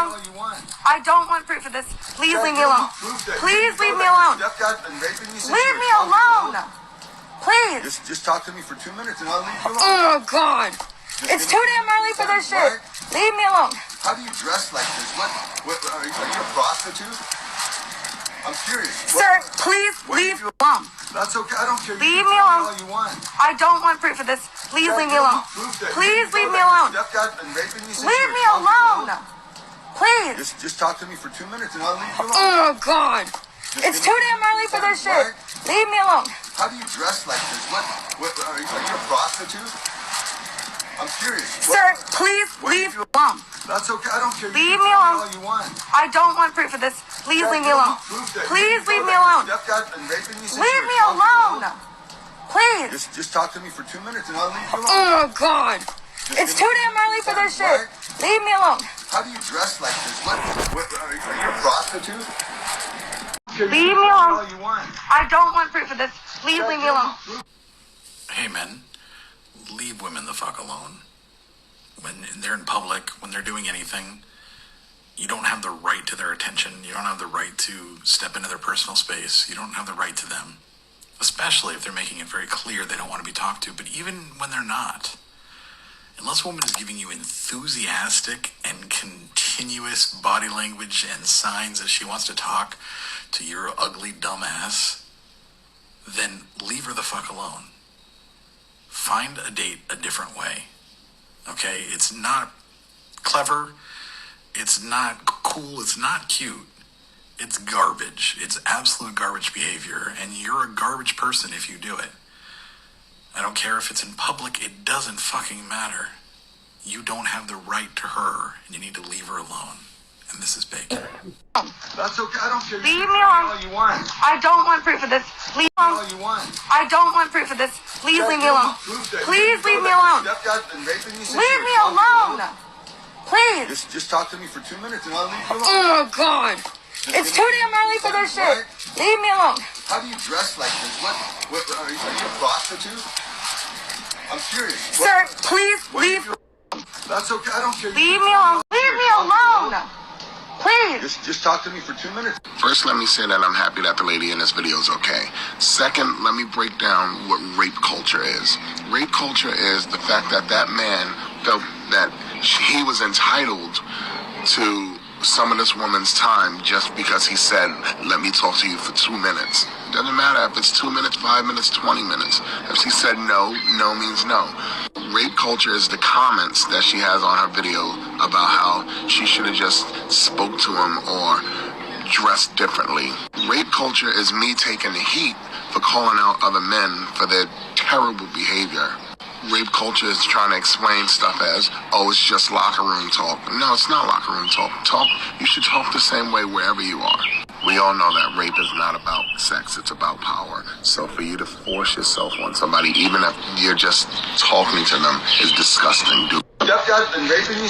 alone. I don't want proof of this. Please leave me alone. Please leave me alone. Leave me alone. Please. Just talk to me for 2 minutes and I'll leave you alone. Oh, God. It's too damn early for this shit. Leave me alone. How do you dress like this? What are you a prostitute? I'm curious. Sir, please leave me alone. That's okay. I don't care. Leave me alone. All you want. I don't want proof of this. Please leave me alone. Please leave me alone. Leave me alone. Please. Just talk to me for 2 minutes and I'll leave you alone. Oh, God. It's too damn early for this shit. Leave me alone. How do you dress like this? What are you a prostitute? I'm curious. Sir, please leave me alone. That's okay. I don't care. Leave me alone. All you want. I don't want proof of this. Please leave me alone. Please leave me alone. Leave me alone. Please. Just talk to me for 2 minutes and I'll leave you alone. Oh, God. It's too damn early for this shit. Leave me alone. How do you dress like this? What are you a prostitute? Leave me alone. I don't want proof of this. Please leave me alone. Hey, men. Leave women the fuck alone. When they're in public, when they're doing anything, you don't have the right to their attention. You don't have the right to step into their personal space. You don't have the right to them. Especially if they're making it very clear they don't want to be talked to. But even when they're not, unless a woman is giving you enthusiastic and continuous body language and signs that she wants to talk to your ugly dumbass, then leave her the fuck alone. Find a date a different way. Okay? It's not clever. It's not cool. It's not cute. It's garbage. It's absolute garbage behavior. And you're a garbage person if you do it. I don't care if it's in public. It doesn't fucking matter. You don't have the right to her. And you need to leave her alone. And this is big. That's okay. I don't care. Leave me alone. All you want. I don't want proof of this. Leave me alone. All you want. I don't want proof of this. Please leave me alone. Please leave me alone. Leave me alone. Please. Just talk to me for 2 minutes and I'll leave you alone. Oh, God. It's too damn early for this shit. Leave me alone. How do you dress like this? What are you a prostitute? I'm curious. Sir, please leave. That's okay. I don't care. Leave me alone. Leave me alone. Please. Just talk to me for 2 minutes. First, let me say that I'm happy that the lady in this video is okay. Second, let me break down what rape culture is. Rape culture is the fact that that man felt that he was entitled to some of this woman's time just because he said, let me talk to you for 2 minutes. It doesn't matter if it's 2 minutes, 5 minutes, 20 minutes. If she said no, no means no. Rape culture is the comments that she has on her video about how she should have just spoke to him or dressed differently. Rape culture is me taking the heat for calling out other men for their terrible behavior. Rape culture is trying to explain stuff as, oh, it's just locker room talk. No, it's not locker room talk. You should talk the same way wherever you are. We all know that rape is not about sex, it's about power. So for you to force yourself on somebody, even if you're just talking to them, is disgusting, dude. Stepdad's been raping you.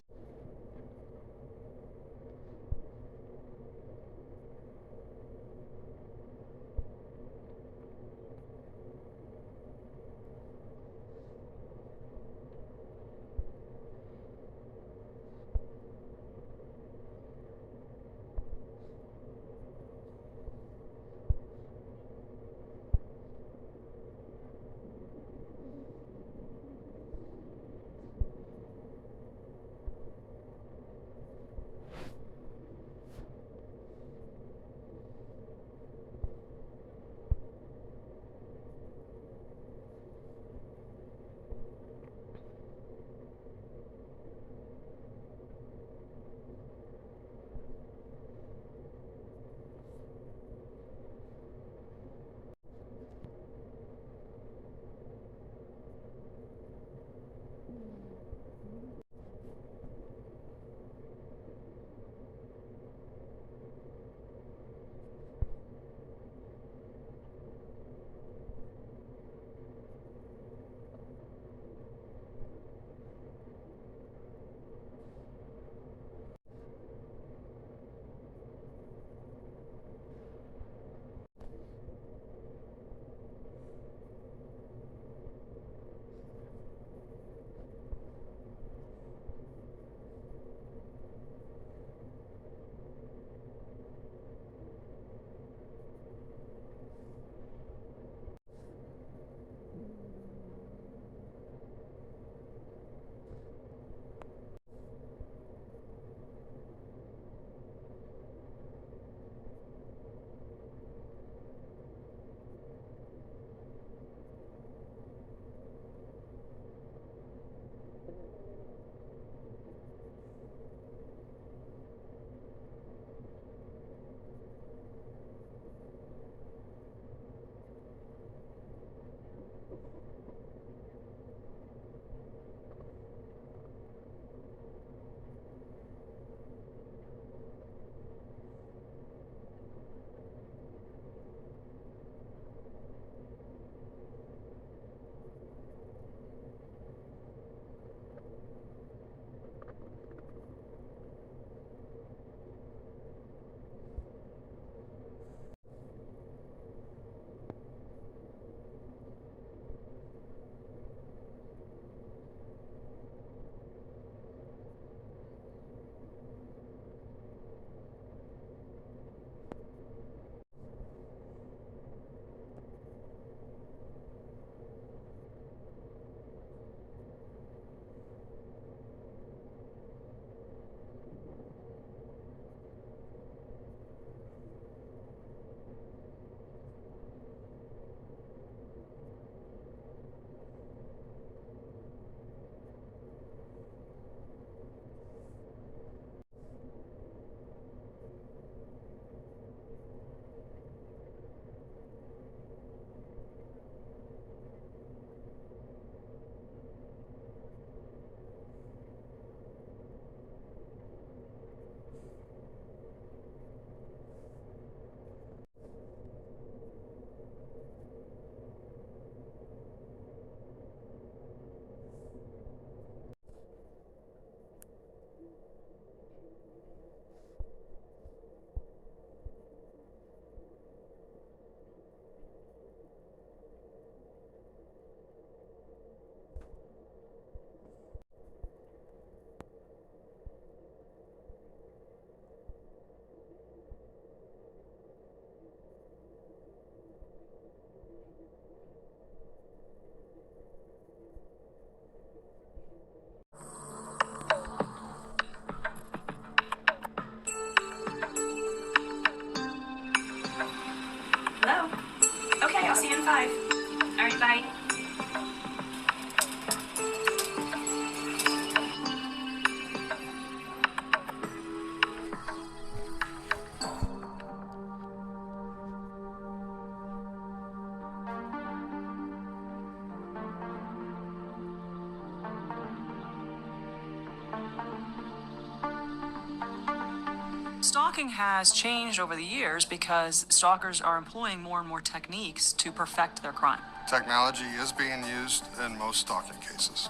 Stalking has changed over the years because stalkers are employing more and more techniques to perfect their crime. Technology is being used in most stalking cases.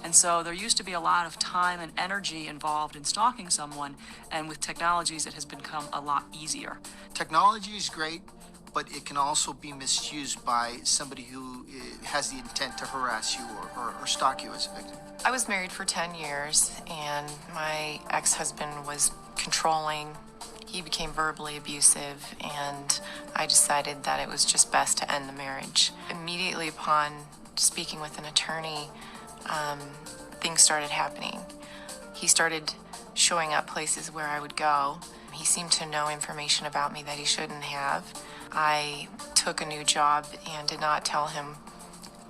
And so there used to be a lot of time and energy involved in stalking someone, and with technologies it has become a lot easier. Technology is great, but it can also be misused by somebody who has the intent to harass you or stalk you as a victim. I was married for 10 years, and my ex-husband was controlling. He became verbally abusive, and I decided that it was just best to end the marriage. Immediately upon speaking with an attorney, things started happening. He started showing up places where I would go. He seemed to know information about me that he shouldn't have. I took a new job and did not tell him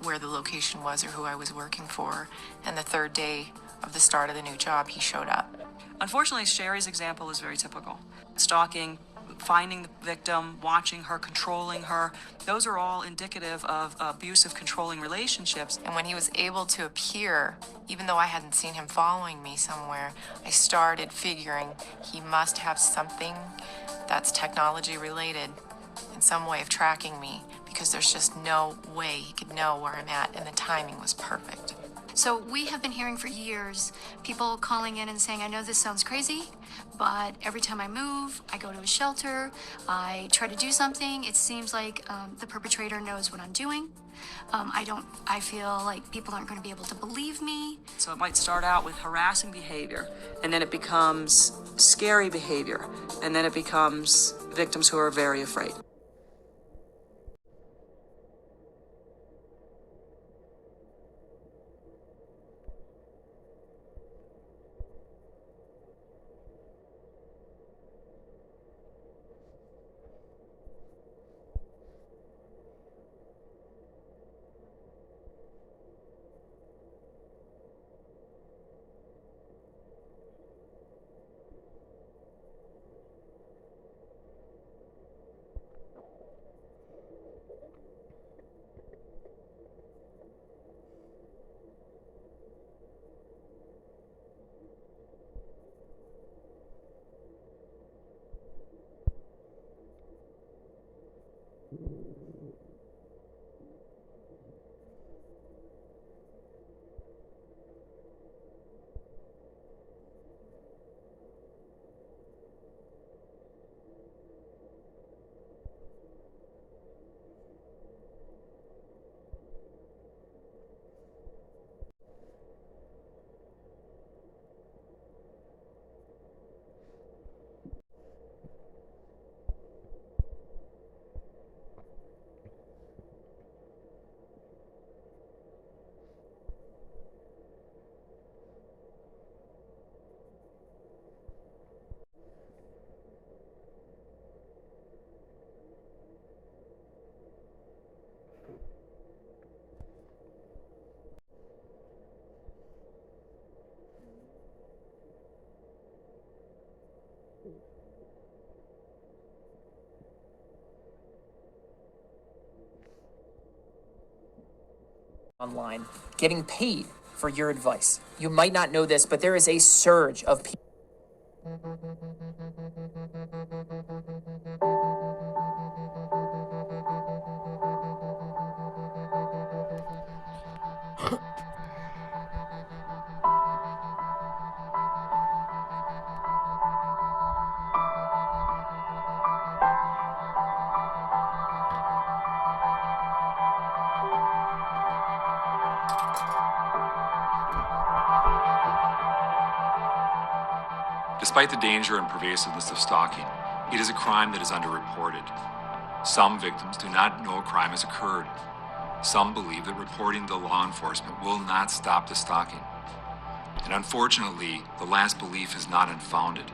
where the location was or who I was working for. And the third day of the start of the new job, he showed up. Unfortunately, Sherry's example is very typical. Stalking, finding the victim, watching her, controlling her, those are all indicative of abusive, controlling relationships. And when he was able to appear, even though I hadn't seen him following me somewhere, I started figuring he must have something that's technology related in some way of tracking me, because there's just no way he could know where I'm at, and the timing was perfect. So we have been hearing for years people calling in and saying, I know this sounds crazy, but every time I move, I go to a shelter, I try to do something, it seems like the perpetrator knows what I'm doing. I feel like people aren't going to be able to believe me. So it might start out with harassing behavior, and then it becomes scary behavior, and then it becomes victims who are very afraid. Online, getting paid for your advice. You might not know this, but there is a surge of people. Despite the danger and pervasiveness of stalking, it is a crime that is underreported. Some victims do not know a crime has occurred. Some believe that reporting to law enforcement will not stop the stalking. And unfortunately, the last belief is not unfounded.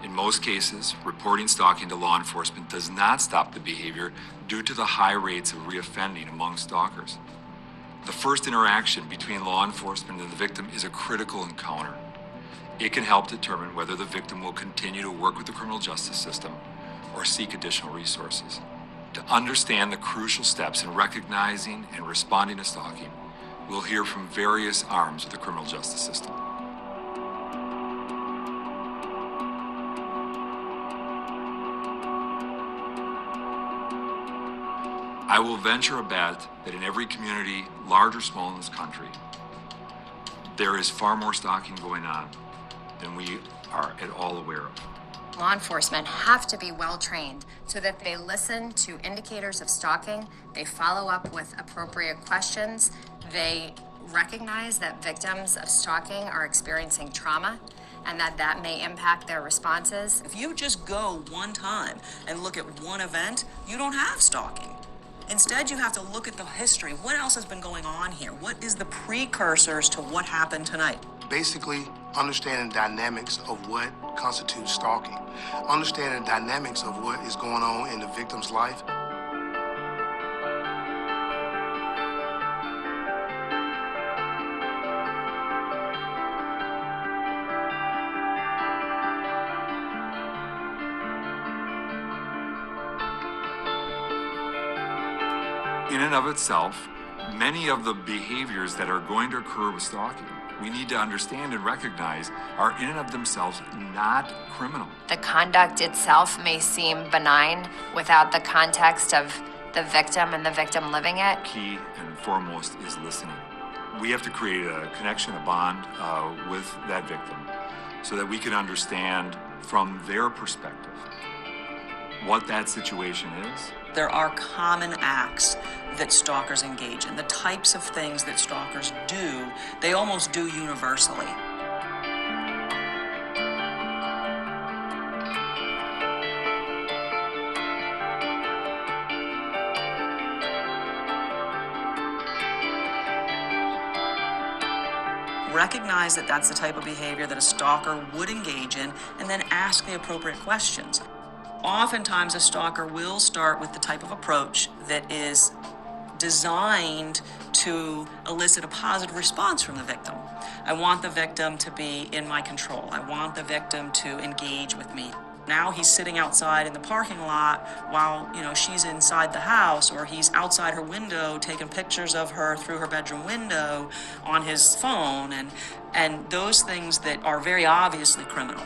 In most cases, reporting stalking to law enforcement does not stop the behavior due to the high rates of reoffending among stalkers. The first interaction between law enforcement and the victim is a critical encounter. It can help determine whether the victim will continue to work with the criminal justice system or seek additional resources. To understand the crucial steps in recognizing and responding to stalking, we'll hear from various arms of the criminal justice system. I will venture a bet that in every community, large or small in this country, there is far more stalking going on than we are at all aware of. Law enforcement have to be well trained so that they listen to indicators of stalking, they follow up with appropriate questions, they recognize that victims of stalking are experiencing trauma and that may impact their responses. If you just go one time and look at one event, you don't have stalking. Instead, you have to look at the history. What else has been going on here? What is the precursors to what happened tonight? Basically, understanding dynamics of what constitutes stalking, understanding dynamics of what is going on in the victim's life. In and of itself, many of the behaviors that are going to occur with stalking, we need to understand and recognize are in and of themselves not criminal. The conduct itself may seem benign without the context of the victim and the victim living it. Key and foremost is listening. We have to create a connection, a bond with that victim so that we can understand from their perspective what that situation is. There are common acts that stalkers engage in. The types of things that stalkers do, they almost do universally. Recognize that that's the type of behavior that a stalker would engage in, and then ask the appropriate questions. Oftentimes, a stalker will start with the type of approach that is designed to elicit a positive response from the victim. I want the victim to be in my control. I want the victim to engage with me. Now he's sitting outside in the parking lot while, she's inside the house, or he's outside her window taking pictures of her through her bedroom window on his phone, and those things that are very obviously criminal.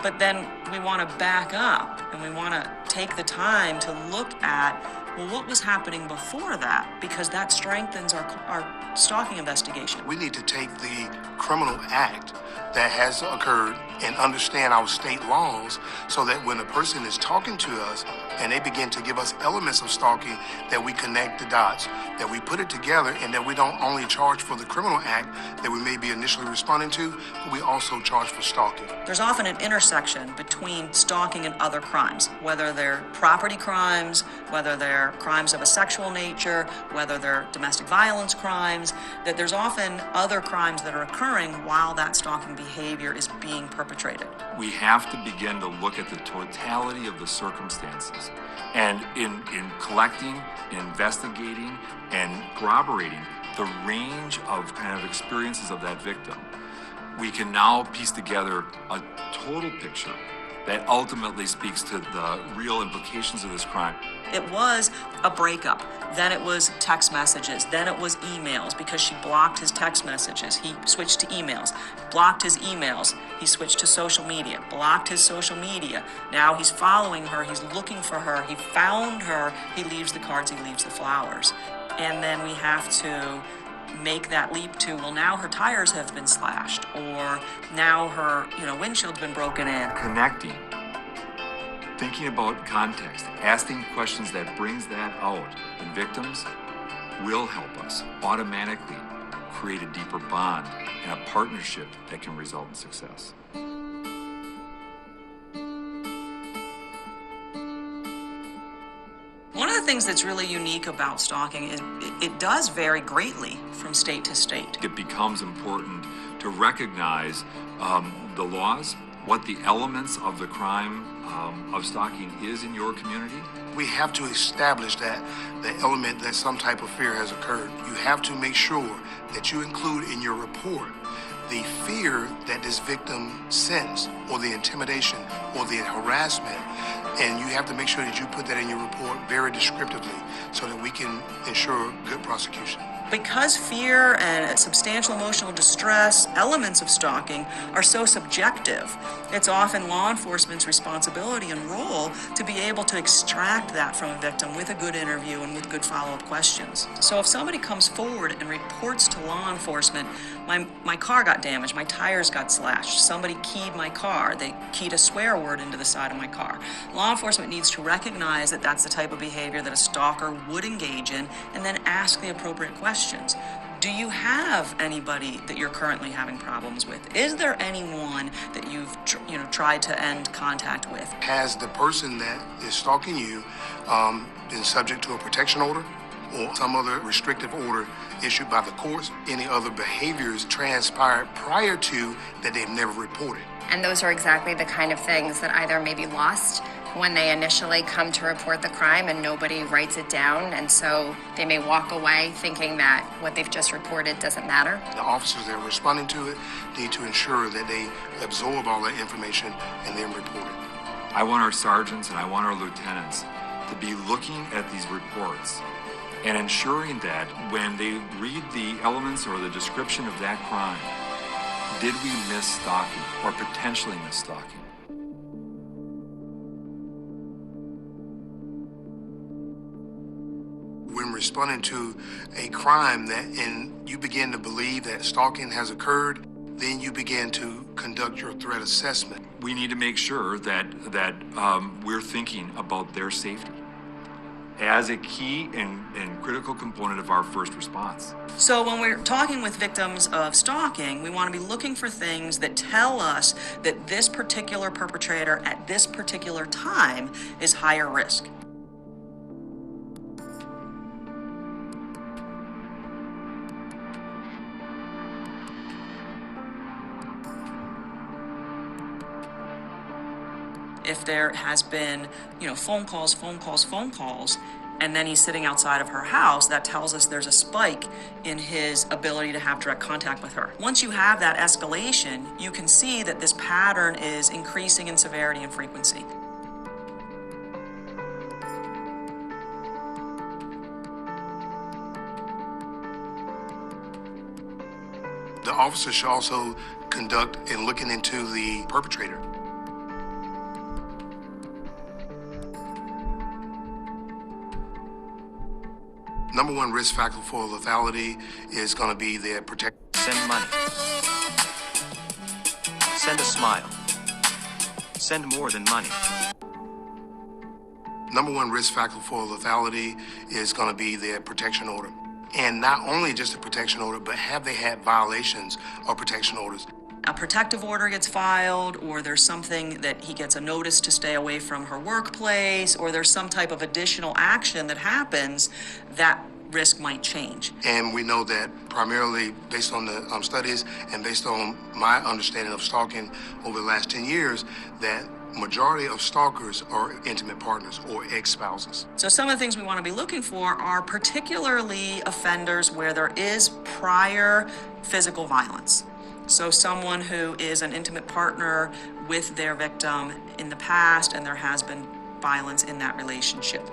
But then we want to back up and we want to take the time to look at, well, what was happening before that? Because that strengthens our stalking investigation. We need to take the criminal act that has occurred and understand our state laws so that when a person is talking to us and they begin to give us elements of stalking, that we connect the dots, that we put it together, and that we don't only charge for the criminal act that we may be initially responding to, but we also charge for stalking. There's often an intersection between stalking and other crimes, whether they're property crimes, whether they're crimes of a sexual nature, whether they're domestic violence crimes, that there's often other crimes that are occurring while that stalking behavior is being perpetrated. We have to begin to look at the totality of the circumstances. And in collecting, investigating, and corroborating the range of kind of experiences of that victim, we can now piece together a total picture that ultimately speaks to the real implications of this crime. It was a breakup, then it was text messages, then it was emails because she blocked his text messages. He switched to emails, blocked his emails, he switched to social media, blocked his social media. Now he's following her, he's looking for her, he found her, he leaves the cards, he leaves the flowers. And then we have to make that leap to, well, now her tires have been slashed, or now her, windshield's been broken in. Connecting, thinking about context, asking questions that brings that out in victims will help us automatically create a deeper bond and a partnership that can result in success. One of the things that's really unique about stalking is it does vary greatly from state to state. It becomes important to recognize the laws, what the elements of the crime of stalking is in your community. We have to establish that the element that some type of fear has occurred. You have to make sure that you include in your report the fear that this victim sensed, or the intimidation, or the harassment, and you have to make sure that you put that in your report very descriptively so that we can ensure good prosecution. Because fear and substantial emotional distress, elements of stalking, are so subjective, it's often law enforcement's responsibility and role to be able to extract that from a victim with a good interview and with good follow-up questions. So if somebody comes forward and reports to law enforcement, my car got damaged, my tires got slashed, somebody keyed my car, they keyed a swear word into the side of my car. Law enforcement needs to recognize that that's the type of behavior that a stalker would engage in and then ask the appropriate questions. Do you have anybody that you're currently having problems with? Is there anyone that you've tried to end contact with? Has the person that is stalking you been subject to a protection order or some other restrictive order issued by the courts? Any other behaviors transpired prior to that they've never reported? And those are exactly the kind of things that either may be lost when they initially come to report the crime and nobody writes it down, and so they may walk away thinking that what they've just reported doesn't matter. The officers that are responding to it need to ensure that they absorb all that information and then report it. I want our sergeants and I want our lieutenants to be looking at these reports and ensuring that when they read the elements or the description of that crime, did we miss stalking or potentially miss stalking? When responding to a crime and you begin to believe that stalking has occurred, then you begin to conduct your threat assessment. We need to make sure that we're thinking about their safety as a key and critical component of our first response. So when we're talking with victims of stalking, we want to be looking for things that tell us that this particular perpetrator at this particular time is higher risk. If there has been, phone calls, and then he's sitting outside of her house, that tells us there's a spike in his ability to have direct contact with her. Once you have that escalation, you can see that this pattern is increasing in severity and frequency. The officer should also conduct and looking into the perpetrator. Number one risk factor for lethality is going to be their protection. Send money. Send a smile. Send more than money. Number one risk factor for lethality is going to be their protection order. And not only just a protection order, but have they had violations of protection orders? A protective order gets filed, or there's something that he gets a notice to stay away from her workplace, or there's some type of additional action that happens, that risk might change. And we know that primarily based on the studies and based on my understanding of stalking over the last 10 years, that majority of stalkers are intimate partners or ex-spouses. So some of the things we want to be looking for are particularly offenders where there is prior physical violence. So someone who is an intimate partner with their victim in the past and there has been violence in that relationship.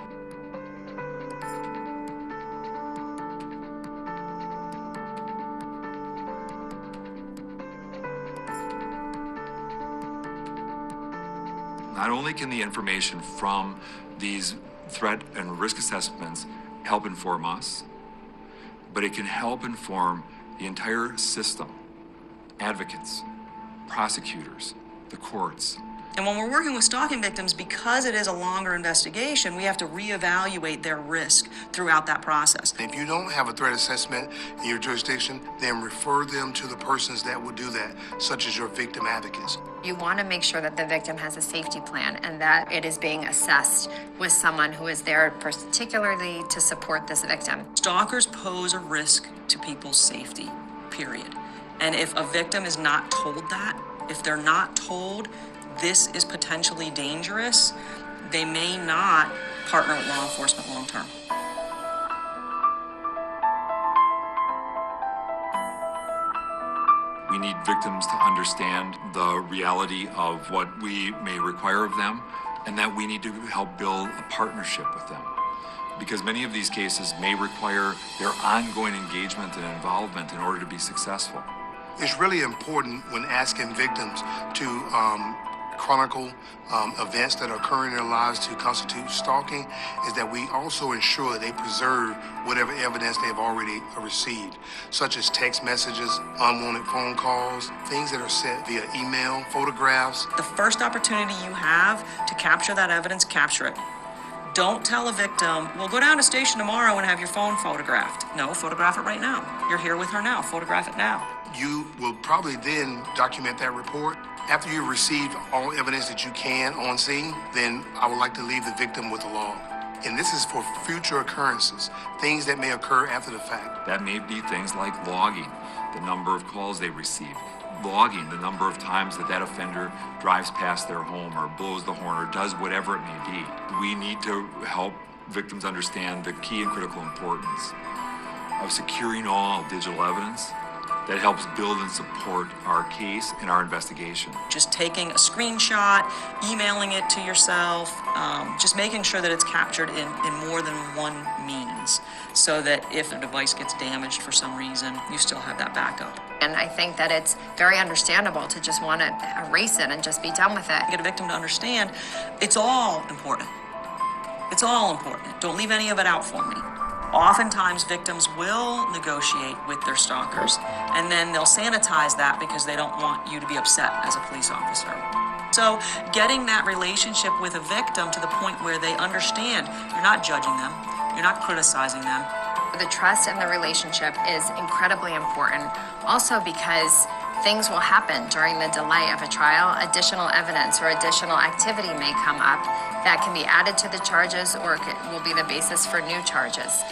Not only can the information from these threat and risk assessments help inform us, but it can help inform the entire system. Advocates, prosecutors, the courts. And when we're working with stalking victims, because it is a longer investigation, we have to reevaluate their risk throughout that process. If you don't have a threat assessment in your jurisdiction, then refer them to the persons that will do that, such as your victim advocates. You want to make sure that the victim has a safety plan and that it is being assessed with someone who is there particularly to support this victim. Stalkers pose a risk to people's safety, period. And if a victim is not told that, if they're not told this is potentially dangerous, they may not partner with law enforcement long term. We need victims to understand the reality of what we may require of them, and that we need to help build a partnership with them. because many of these cases may require their ongoing engagement and involvement in order to be successful. It's really important when asking victims to chronicle events that occur in their lives to constitute stalking, is that we also ensure that they preserve whatever evidence they've already received, such as text messages, unwanted phone calls, things that are sent via email, photographs. The first opportunity you have to capture that evidence, capture it. Don't tell a victim, well, go down to station tomorrow and have your phone photographed. No, photograph it right now. You're here with her now. Photograph it now. You will probably then document that report. After you've received all evidence that you can on scene, then I would like to leave the victim with a log. And this is for future occurrences, things that may occur after the fact. That may be things like logging the number of calls they receive, logging the number of times that offender drives past their home or blows the horn or does whatever it may be. We need to help victims understand the key and critical importance of securing all digital evidence that helps build and support our case and our investigation. Just taking a screenshot, emailing it to yourself, just making sure that it's captured in more than one means, so that if a device gets damaged for some reason, you still have that backup. And I think that it's very understandable to just want to erase it and just be done with it. Get a victim to understand it's all important. It's all important. Don't leave any of it out for me. Oftentimes, victims will negotiate with their stalkers, and then they'll sanitize that because they don't want you to be upset as a police officer. So getting that relationship with a victim to the point where they understand you're not judging them, you're not criticizing them. The trust in the relationship is incredibly important, also because things will happen during the delay of a trial. Additional evidence or additional activity may come up that can be added to the charges or will be the basis for new charges.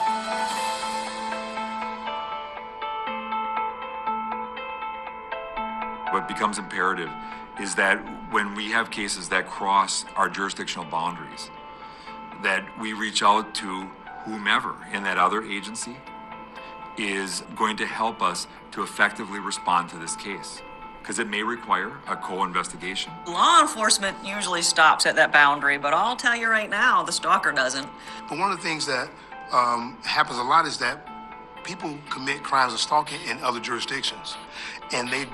What becomes imperative is that when we have cases that cross our jurisdictional boundaries, that we reach out to whomever in that other agency is going to help us to effectively respond to this case, because it may require a co-investigation. Law enforcement usually stops at that boundary, but I'll tell you right now, the stalker doesn't. But one of the things that happens a lot is that people commit crimes of stalking in other jurisdictions, and they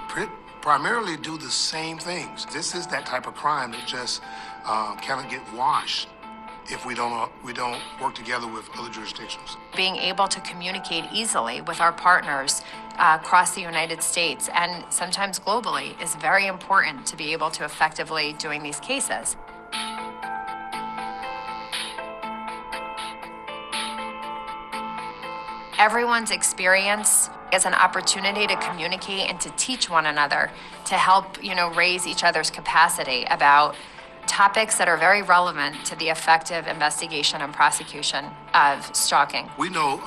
primarily do the same things. This is that type of crime that just cannot get washed if we don't work together with other jurisdictions. Being able to communicate easily with our partners across the United States and sometimes globally is very important to be able to effectively doing these cases. Everyone's experience is an opportunity to communicate and to teach one another, to help, raise each other's capacity about topics that are very relevant to the effective investigation and prosecution of stalking. We know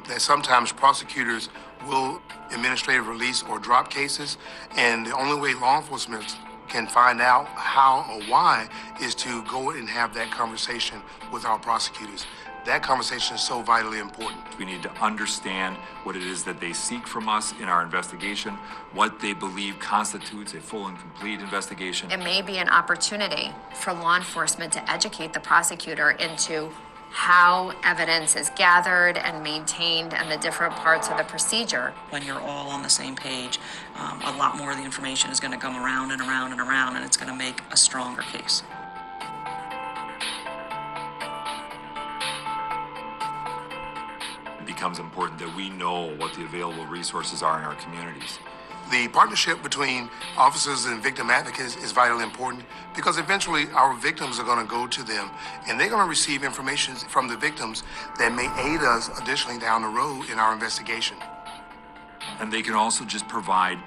that sometimes prosecutors will administrative release or drop cases, and the only way law enforcement can find out how or why is to go and have that conversation with our prosecutors. That conversation is so vitally important. We need to understand what it is that they seek from us in our investigation, what they believe constitutes a full and complete investigation. It may be an opportunity for law enforcement to educate the prosecutor into how evidence is gathered and maintained and the different parts of the procedure. When you're all on the same page, a lot more of the information is going to come around and around and around, and it's going to make a stronger case. It becomes important that we know what the available resources are in our communities. The partnership between officers and victim advocates is vitally important because eventually our victims are going to go to them and they're going to receive information from the victims that may aid us additionally down the road in our investigation. And they can also just provide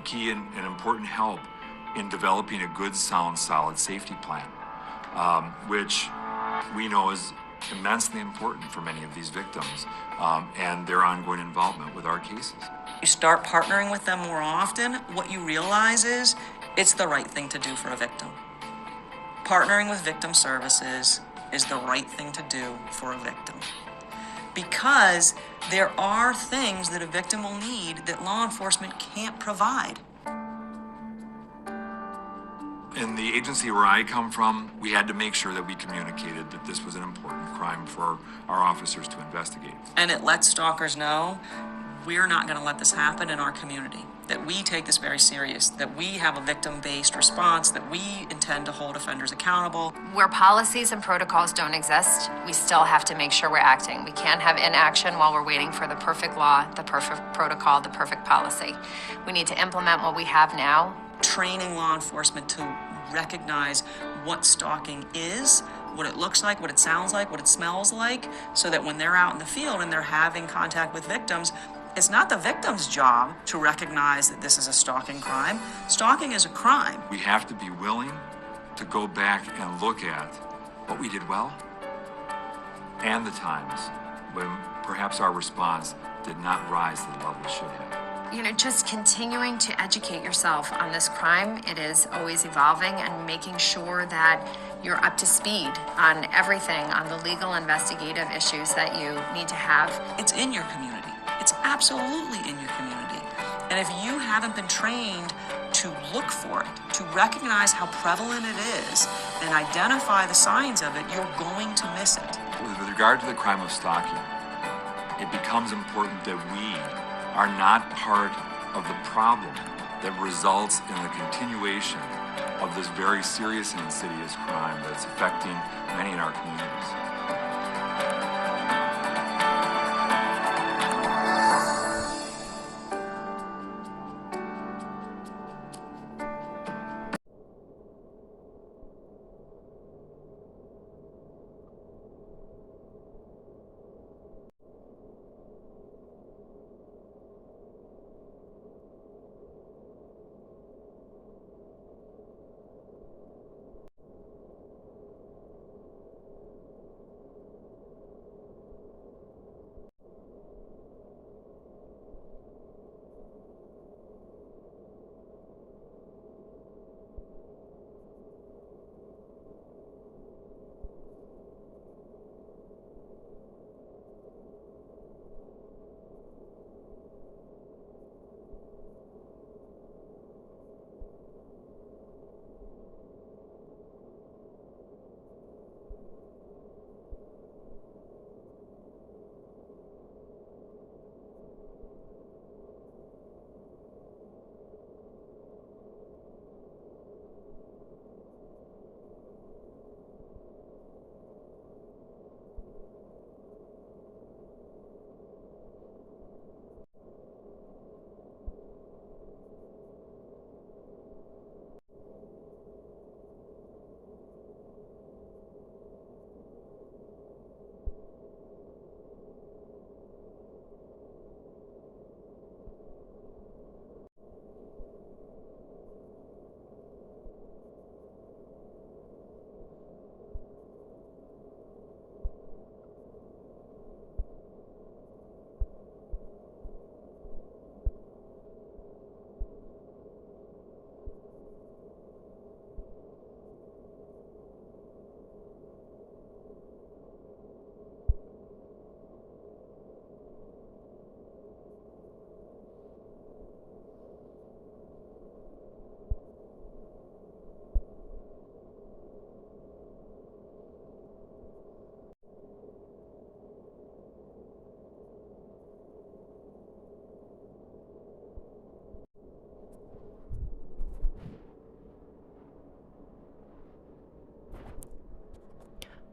key and important help in developing a good, sound, solid safety plan, which we know is immensely important for many of these victims and their ongoing involvement with our cases. You start partnering with them more often, what you realize is it's the right thing to do for a victim. Partnering with victim services is the right thing to do for a victim. Because there are things that a victim will need that law enforcement can't provide. In the agency where I come from, we had to make sure that we communicated that this was an important crime for our officers to investigate. And it lets stalkers know we're not going to let this happen in our community, that we take this very serious, that we have a victim-based response, that we intend to hold offenders accountable. Where policies and protocols don't exist, we still have to make sure we're acting. We can't have inaction while we're waiting for the perfect law, the perfect protocol, the perfect policy. We need to implement what we have now. Training law enforcement to recognize what stalking is, what it looks like, what it sounds like, what it smells like, so that when they're out in the field and they're having contact with victims, it's not the victim's job to recognize that this is a stalking crime. Stalking is a crime. We have to be willing to go back and look at what we did well and the times when perhaps our response did not rise to the level it should have. Just continuing to educate yourself on this crime. It is always evolving, and making sure that you're up to speed on everything, on the legal investigative issues that you need to have. It's in your community. It's absolutely in your community. And if you haven't been trained to look for it, to recognize how prevalent it is, and identify the signs of it, you're going to miss it. With regard to the crime of stalking, it becomes important that we are not part of the problem that results in the continuation of this very serious and insidious crime that's affecting many in our communities.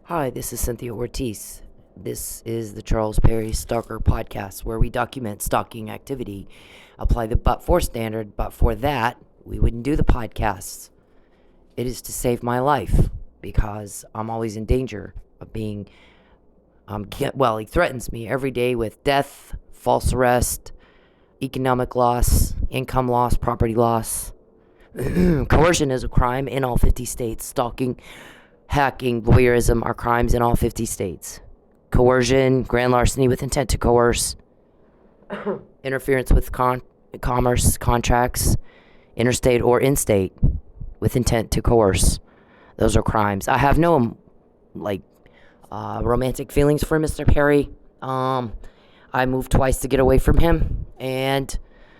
Hi, this is Cynthia Ortiz. This is the Charles Perry Stalker Podcast, where we document stalking activity, apply the but-for standard, but for that, we wouldn't do the podcasts. It is to save my life, because I'm always in danger of being, he threatens me every day with death, false arrest, economic loss, income loss, property loss. Coercion is a crime in all 50 states. Stalking, hacking, voyeurism are crimes in all 50 states. Coercion, grand larceny with intent to coerce, interference with commerce contracts, interstate or in-state with intent to coerce. Those are crimes. I have no, romantic feelings for Mr. Perry. I moved twice to get away from him and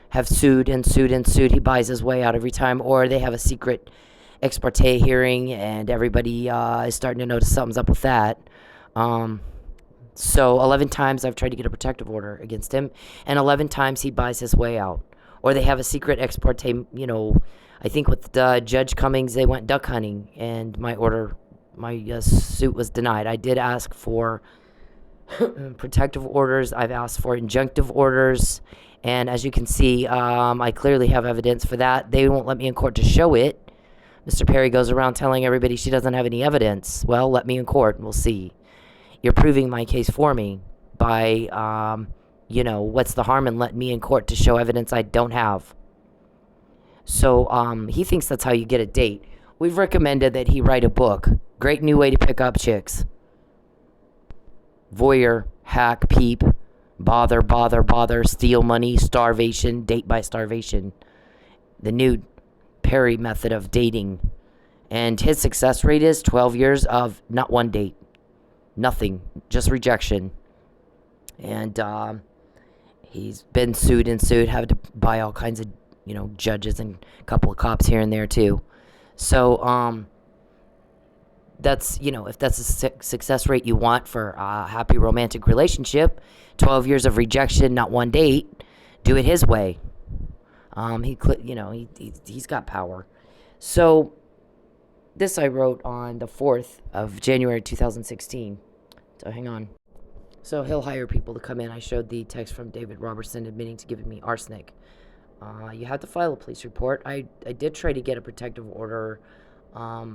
have sued and sued and sued. He buys his way out every time, or they have a secret ex parte hearing, and everybody is starting to notice something's up with that. So 11 times I've tried to get a protective order against him, and 11 times he buys his way out. Or they have a secret ex parte, I think with Judge Cummings, they went duck hunting, and my suit was denied. I did ask for protective orders. I've asked for injunctive orders, and as you can see, I clearly have evidence for that. They won't let me in court to show it. Mr. Perry goes around telling everybody she doesn't have any evidence. Well, let me in court and we'll see. You're proving my case for me by, what's the harm in letting me in court to show evidence I don't have? So he thinks that's how you get a date. We've recommended that he write a book. Great new way to pick up chicks. Voyeur, hack, peep, bother, steal money, starvation, date by starvation. The new Perry method of dating. And his success rate is 12 years of not one date. Nothing. Just rejection. And he's been sued, had to buy all kinds of, judges and a couple of cops here and there too. So, that's, if that's a success rate you want for a happy romantic relationship, 12 years of rejection, not one date, do it his way. He's got power. So this I wrote on the 4th of January 2016. So hang on. So he'll hire people to come in. I showed the text from David Robertson admitting to giving me arsenic. You have to file a police report. I did try to get a protective order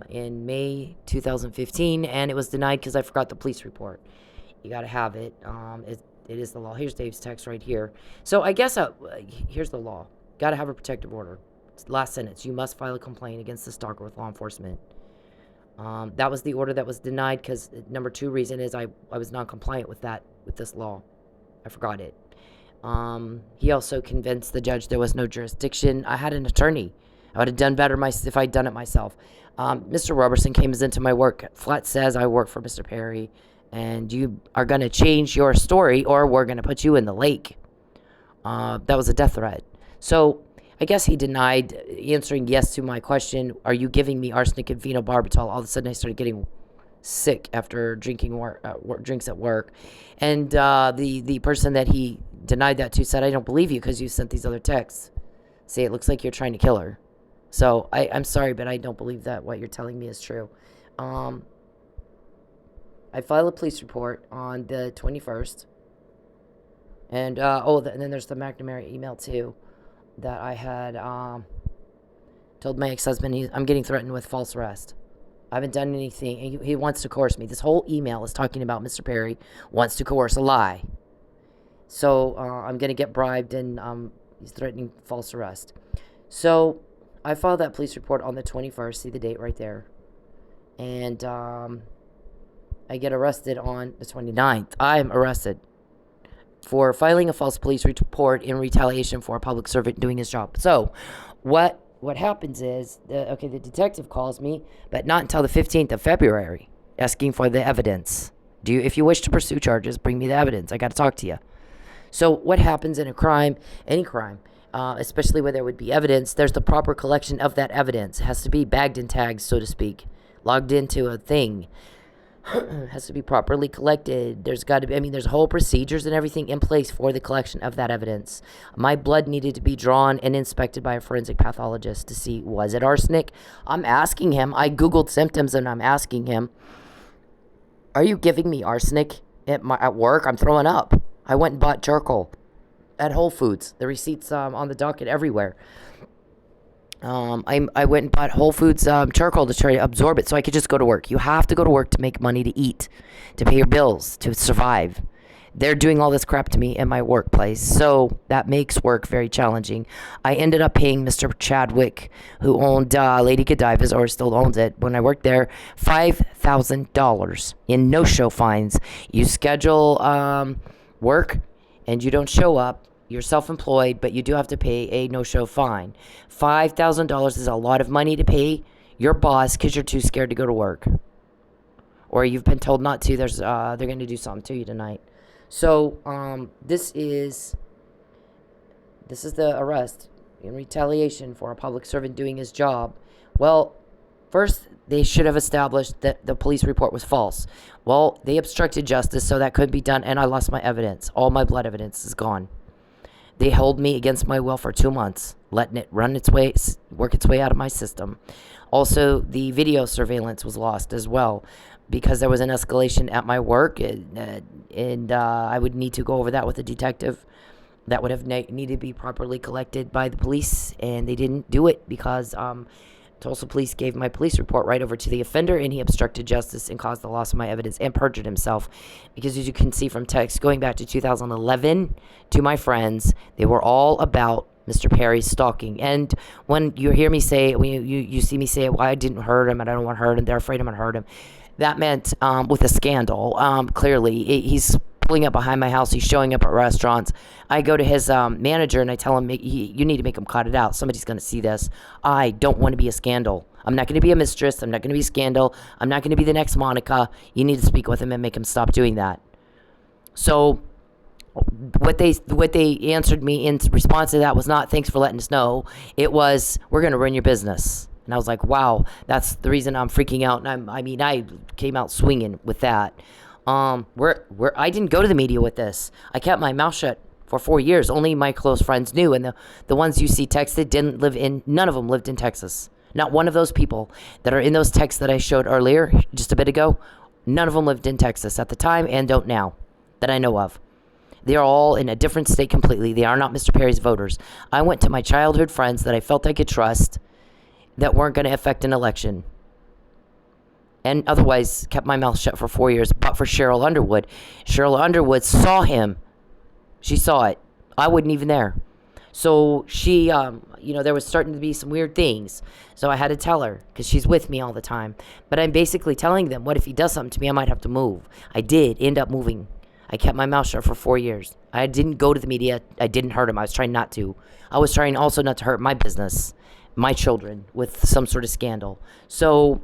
in May 2015, and it was denied because I forgot the police report. You got to have it. It is the law. Here's Dave's text right here. So I guess here's the law. Got to have a protective order. Last sentence. You must file a complaint against the stalker with law enforcement. That was the order that was denied because number 2 reason is I was non-compliant with this law. I forgot it. He also convinced the judge there was no jurisdiction. I had an attorney. I would have done better if I'd done it myself. Mr. Robertson came into my work. Flat says I work for Mr. Perry, and you are going to change your story or we're going to put you in the lake. That was a death threat. So I guess he denied answering yes to my question, are you giving me arsenic and phenobarbital? All of a sudden I started getting sick after drinking drinks at work. And the person that he denied that to said, I don't believe you because you sent these other texts. See, it looks like you're trying to kill her. So I'm sorry, but I don't believe that what you're telling me is true. I filed a police report on the 21st. And, and then there's the McNamara email too that I had told my ex-husband I'm getting threatened with false arrest. I haven't done anything. He wants to coerce me. This whole email is talking about Mr. Perry wants to coerce a lie. So I'm going to get bribed, and he's threatening false arrest. So I filed that police report on the 21st. See the date right there. And I get arrested on the 29th. I'm arrested for filing a false police report in retaliation for a public servant doing his job. So what happens is, the detective calls me, but not until the 15th of February, asking for the evidence. If you wish to pursue charges, bring me the evidence. I got to talk to you. So what happens in a crime, any crime, especially where there would be evidence, there's the proper collection of that evidence. It has to be bagged and tagged, so to speak, logged into a thing. Has to be properly collected. There's got to be, there's whole procedures and everything in place for the collection of that evidence. My blood needed to be drawn and inspected by a forensic pathologist to see, was it arsenic? I'm asking him. I Googled symptoms and I'm asking him, are you giving me arsenic at work? I'm throwing up. I went and bought charcoal at Whole Foods. The receipts on the docket everywhere. I went and bought Whole Foods charcoal to try to absorb it so I could just go to work. You have to go to work to make money to eat, to pay your bills, to survive. They're doing all this crap to me in my workplace, so that makes work very challenging. I ended up paying Mr. Chadwick, who owned Lady Godiva's, or still owns it, when I worked there, $5,000 in no-show fines. You schedule work and you don't show up. You're self-employed, but you do have to pay a no-show fine. $5,000 is a lot of money to pay your boss because you're too scared to go to work. Or you've been told not to. They're going to do something to you tonight. So, this is the arrest in retaliation for a public servant doing his job. Well, First, they should have established that the police report was false. Well, they obstructed justice, so that couldn't be done, and I lost my evidence. All my blood evidence is gone. They held me against my will for 2 months, letting it work its way out of my system. Also, the video surveillance was lost as well, because there was an escalation at my work, and I would need to go over that with a detective. That would have needed to be properly collected by the police, and they didn't do it because Tulsa police gave my police report right over to the offender, and he obstructed justice and caused the loss of my evidence and perjured himself. Because as you can see from text going back to 2011 to my friends, they were all about Mr. Perry's stalking. And when you hear me say, when you see me say, well, I didn't hurt him and I don't want to hurt him, they're afraid I'm going to hurt him, that meant with a scandal. Clearly, he's pulling up behind my house. He's showing up at restaurants. I go to his manager and I tell him, you need to make him cut it out. Somebody's going to see this. I don't want to be a scandal. I'm not going to be a mistress. I'm not going to be a scandal. I'm not going to be the next Monica. You need to speak with him and make him stop doing that. So what they answered me in response to that was not, thanks for letting us know. It was, we're going to run your business. And I was like, wow, that's the reason I'm freaking out. And I came out swinging with that. I didn't go to the media with this. I kept my mouth shut for 4 years. Only my close friends knew, and the ones you see texted none of them lived in Texas. Not one of those people that are in those texts that I showed earlier, just a bit ago, none of them lived in Texas at the time and don't now, that I know of. They are all in a different state completely. They are not Mr. Perry's voters. I went to my childhood friends that I felt I could trust that weren't going to affect an election. And otherwise kept my mouth shut for 4 years. But for Cheryl Underwood saw him. She saw it. I wasn't even there. So she, there was starting to be some weird things. So I had to tell her because she's with me all the time. But I'm basically telling them, what if he does something to me? I might have to move. I did end up moving. I kept my mouth shut for 4 years. I didn't go to the media. I didn't hurt him. I was trying not to. I was trying also not to hurt my business, my children, with some sort of scandal. So,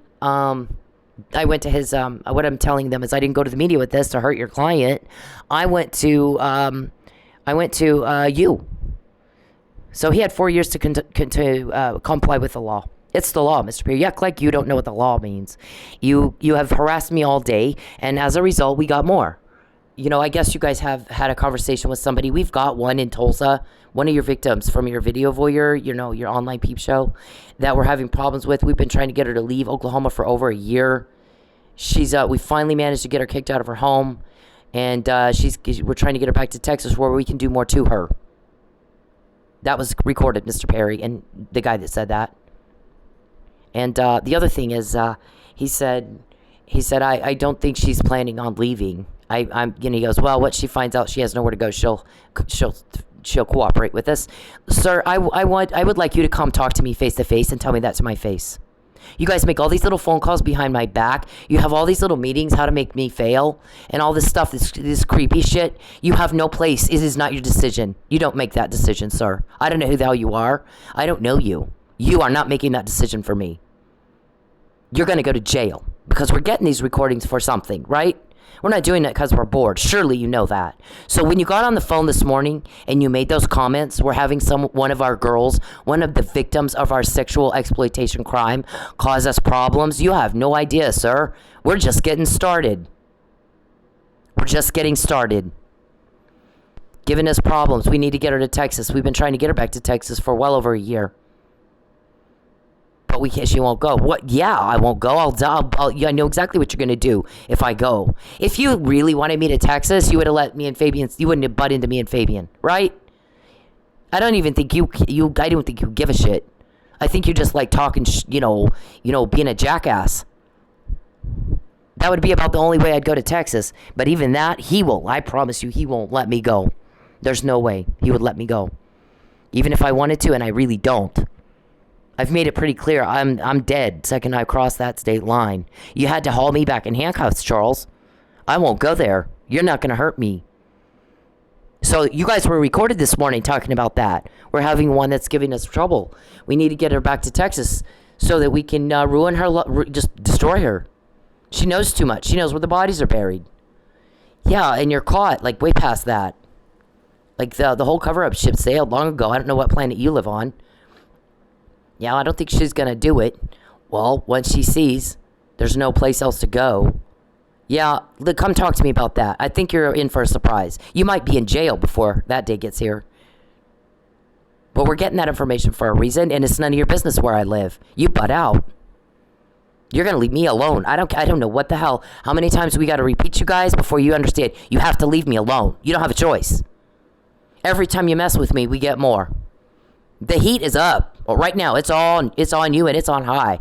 I went to his, what I'm telling them is I didn't go to the media with this to hurt your client. I went to you. So he had 4 years to comply with the law. It's the law, Mr. Perry. You act like you don't know what the law means. You have harassed me all day, and as a result, we got more. I guess you guys have had a conversation with somebody. We've got one in Tulsa, one of your victims from your video voyeur, your online peep show, that we're having problems with. We've been trying to get her to leave Oklahoma for over a year. We finally managed to get her kicked out of her home, and we're trying to get her back to Texas where we can do more to her. That was recorded, Mr. Perry, and the guy that said that. And the other thing is, he said, I don't think she's planning on leaving. He goes, well, what she finds out she has nowhere to go, she'll cooperate with us. Sir, I would like you to come talk to me face to face and tell me that to my face. You guys make all these little phone calls behind my back. You have all these little meetings, how to make me fail, and all this stuff, this creepy shit. You have no place. It is not your decision. You don't make that decision, sir. I don't know who the hell you are. I don't know you. You are not making that decision for me. You're going to go to jail because we're getting these recordings for something, right? We're not doing it because we're bored. Surely you know that. So when you got on the phone this morning and you made those comments, we're having one of our girls, one of the victims of our sexual exploitation crime, cause us problems. You have no idea, sir. We're just getting started. We're just getting started. Giving us problems. We need to get her to Texas. We've been trying to get her back to Texas for well over a year. But she won't go. What? Yeah, I won't go. I know exactly what you're going to do if I go. If you really wanted me to Texas, you would have let me and Fabian, you wouldn't have butt into me and Fabian, right? I don't even think I don't think you give a shit. I think you just like talking, being a jackass. That would be about the only way I'd go to Texas. But even that, I promise you, he won't let me go. There's no way he would let me go. Even if I wanted to, and I really don't. I've made it pretty clear. I'm dead second I cross that state line. You had to haul me back in handcuffs, Charles. I won't go there. You're not going to hurt me. So you guys were recorded this morning talking about that. We're having one that's giving us trouble. We need to get her back to Texas so that we can ruin her, just destroy her. She knows too much. She knows where the bodies are buried. Yeah, and you're caught, like, way past that. Like, the whole cover-up ship sailed long ago. I don't know what planet you live on. Yeah, I don't think she's going to do it. Well, once she sees there's no place else to go, yeah, come talk to me about that. I think you're in for a surprise. You might be in jail before that day gets here. But we're getting that information for a reason, and it's none of your business where I live. You butt out. You're going to leave me alone. I don't know what the hell. How many times we got to repeat you guys before you understand? You have to leave me alone. You don't have a choice. Every time you mess with me, we get more. The heat is up. Well, right now, it's on you and it's on high.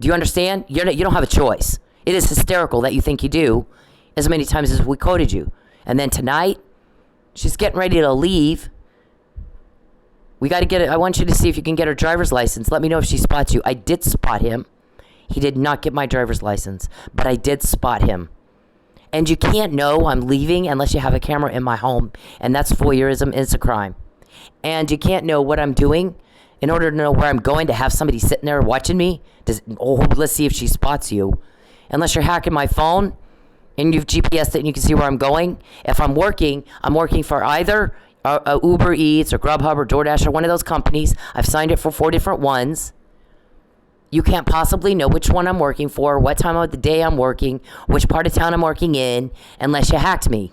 Do you understand? You don't have a choice. It is hysterical that you think you do as many times as we quoted you. And then tonight, she's getting ready to leave. We got to get it. I want you to see if you can get her driver's license. Let me know if she spots you. I did spot him. He did not get my driver's license, but I did spot him. And you can't know I'm leaving unless you have a camera in my home. And that's voyeurism. It's a crime. And you can't know what I'm doing in order to know where I'm going to have somebody sitting there watching me. Let's see if she spots you. Unless you're hacking my phone and you've GPSed it and you can see where I'm going. If I'm working for either Uber Eats or Grubhub or DoorDash or one of those companies. I've signed it for 4 different ones. You can't possibly know which one I'm working for, what time of the day I'm working, which part of town I'm working in, unless you hacked me.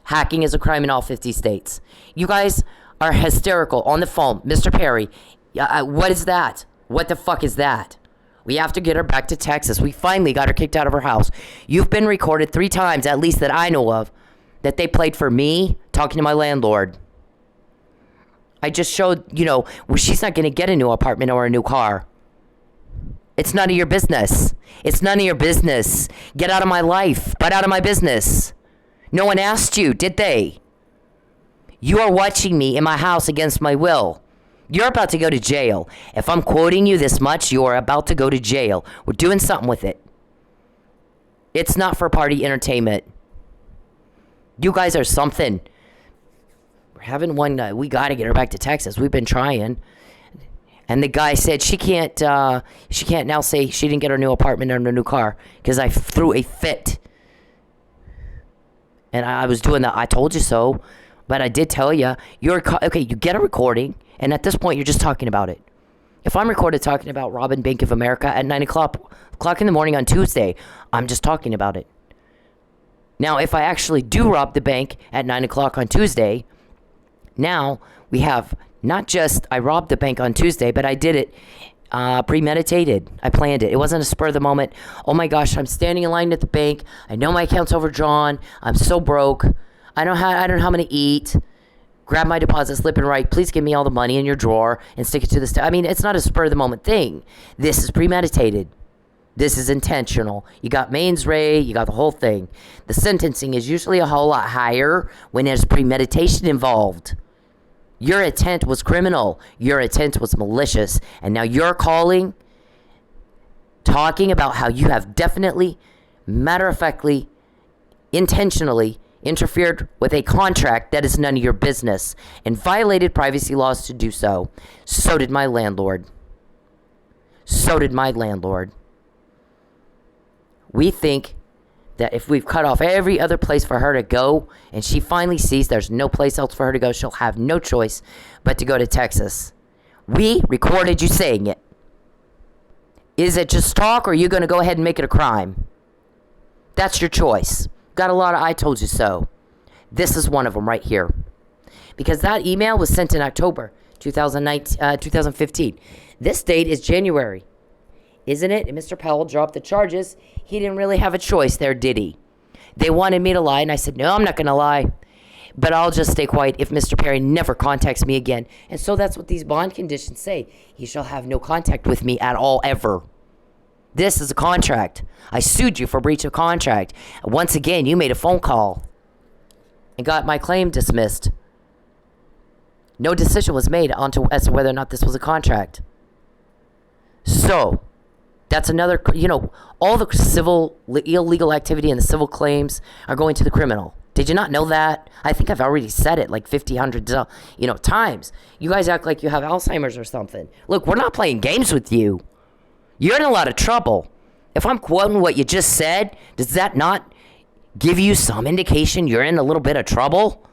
Hacking is a crime in all 50 states. You guys are hysterical on the phone. Mr. Perry, what is that? What the fuck is that? We have to get her back to Texas. We finally got her kicked out of her house. You've been recorded 3 times, at least that I know of, that they played for me talking to my landlord. I just showed, she's not going to get a new apartment or a new car. It's none of your business. It's none of your business. Get out of my life. Butt out of my business. No one asked you, did they? You are watching me in my house against my will. You're about to go to jail. If I'm quoting you this much, you are about to go to jail. We're doing something with it. It's not for party entertainment. You guys are something. We're having one. We got to get her back to Texas. We've been trying. And the guy said she can't now say she didn't get her new apartment or her new car because I threw a fit. And I was doing that. I told you so. But I did tell you. Okay, you get a recording. And at this point, you're just talking about it. If I'm recorded talking about robbing Bank of America at 9 o'clock in the morning on Tuesday, I'm just talking about it. Now, if I actually do rob the bank at 9 o'clock on Tuesday, now we have not just I robbed the bank on Tuesday, but I did it premeditated. I planned it. It wasn't a spur of the moment. Oh my gosh, I'm standing in line at the bank. I know my account's overdrawn. I'm so broke. I don't know how I'm going to eat. Grab my deposit slip and write, please give me all the money in your drawer and stick it to the I mean, it's not a spur of the moment thing. This is premeditated. This is intentional. You got mens rea, you got the whole thing. The sentencing is usually a whole lot higher when there's premeditation involved. Your intent was criminal. Your intent was malicious. And now you're talking about how you have definitely, matter-of-factly, intentionally interfered with a contract that is none of your business and violated privacy laws to do so. So did my landlord. We think that if we've cut off every other place for her to go and she finally sees there's no place else for her to go, she'll have no choice but to go to Texas. We recorded you saying it. Is it just talk or are you going to go ahead and make it a crime? That's your choice. Got a lot of I told you so. This is one of them right here. Because that email was sent in October 2015. This date is January. Isn't it? And Mr. Powell dropped the charges. He didn't really have a choice there, did he? They wanted me to lie, and I said, no, I'm not going to lie. But I'll just stay quiet if Mr. Perry never contacts me again. And so that's what these bond conditions say. He shall have no contact with me at all, ever. This is a contract. I sued you for breach of contract. Once again, you made a phone call and got my claim dismissed. No decision was made as to whether or not this was a contract. So, that's another, all the civil, illegal activity and the civil claims are going to the criminal. Did you not know that? I think I've already said it like 100 times. You guys act like you have Alzheimer's or something. Look, we're not playing games with you. You're in a lot of trouble. If I'm quoting what you just said, does that not give you some indication you're in a little bit of trouble?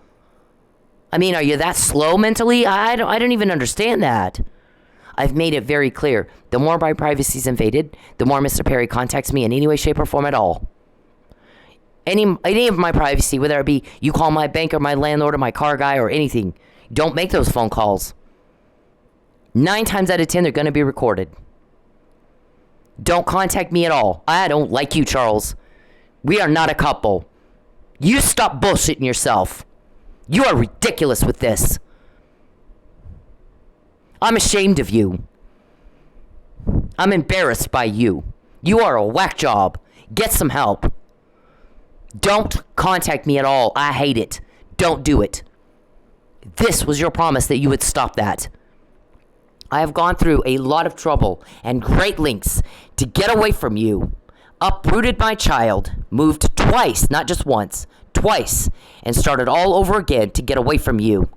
I mean, are you that slow mentally? I don't even understand that. I've made it very clear. The more my privacy is invaded, the more Mr. Perry contacts me in any way, shape, or form at all. Any of my privacy, whether it be you call my bank or my landlord or my car guy or anything, don't make those phone calls. 9 times out of 10, they're going to be recorded. Don't contact me at all. I don't like you, Charles. We are not a couple. You stop bullshitting yourself. You are ridiculous with this. I'm ashamed of you. I'm embarrassed by you. You are a whack job. Get some help. Don't contact me at all. I hate it. Don't do it. This was your promise that you would stop that. I have gone through a lot of trouble and great lengths to get away from you. Uprooted my child, moved twice, not just once, twice, and started all over again to get away from you.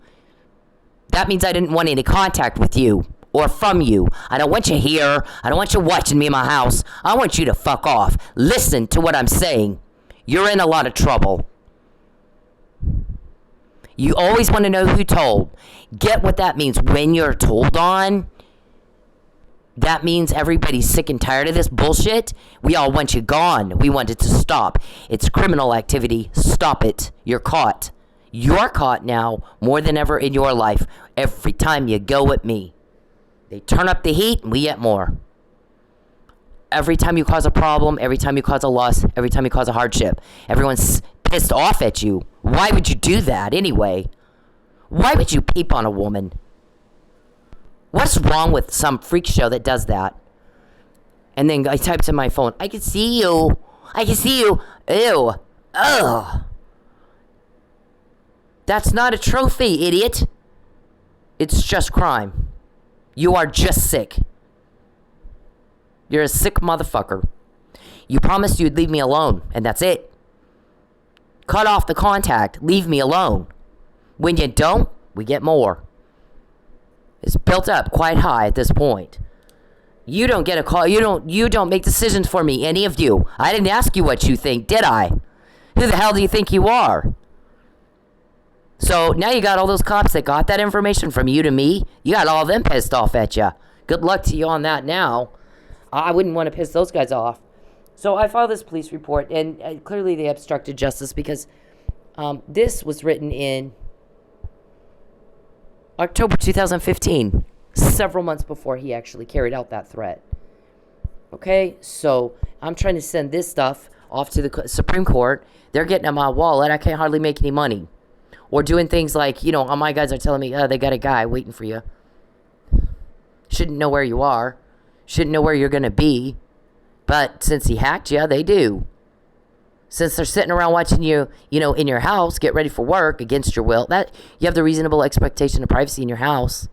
That means I didn't want any contact with you or from you. I don't want you here. I don't want you watching me in my house. I want you to fuck off. Listen to what I'm saying. You're in a lot of trouble. You always want to know who told. Get what that means. When you're told on, that means everybody's sick and tired of this bullshit. We all want you gone. We want it to stop. It's criminal activity. Stop it. You're caught. You're caught now more than ever in your life. Every time you go with me, they turn up the heat and we get more. Every time you cause a problem, every time you cause a loss, every time you cause a hardship, everyone's pissed off at you. Why would you do that anyway? Why would you peep on a woman? What's wrong with some freak show that does that? And then I typed in my phone, I can see you. I can see you. Ew. Ugh. That's not a trophy, idiot. It's just crime. You are just sick. You're a sick motherfucker. You promised you'd leave me alone, and that's it. Cut off the contact. Leave me alone. When you don't, we get more. It's built up quite high at this point. You don't get a call. You don't make decisions for me, any of you. I didn't ask you what you think, did I? Who the hell do you think you are? So now you got all those cops that got that information from you to me. You got all of them pissed off at you. Good luck to you on that now. I wouldn't want to piss those guys off. So I filed this police report, and clearly they obstructed justice because this was written in October 2015, several months before he actually carried out that threat. Okay, so I'm trying to send this stuff off to the Supreme Court. They're getting on my wallet. I can't hardly make any money. Or doing things like, all my guys are telling me, oh, they got a guy waiting for you. Shouldn't know where you are. Shouldn't know where you're going to be. But since he hacked you, they do. Since they're sitting around watching you, in your house, get ready for work against your will, that you have the reasonable expectation of privacy in your house.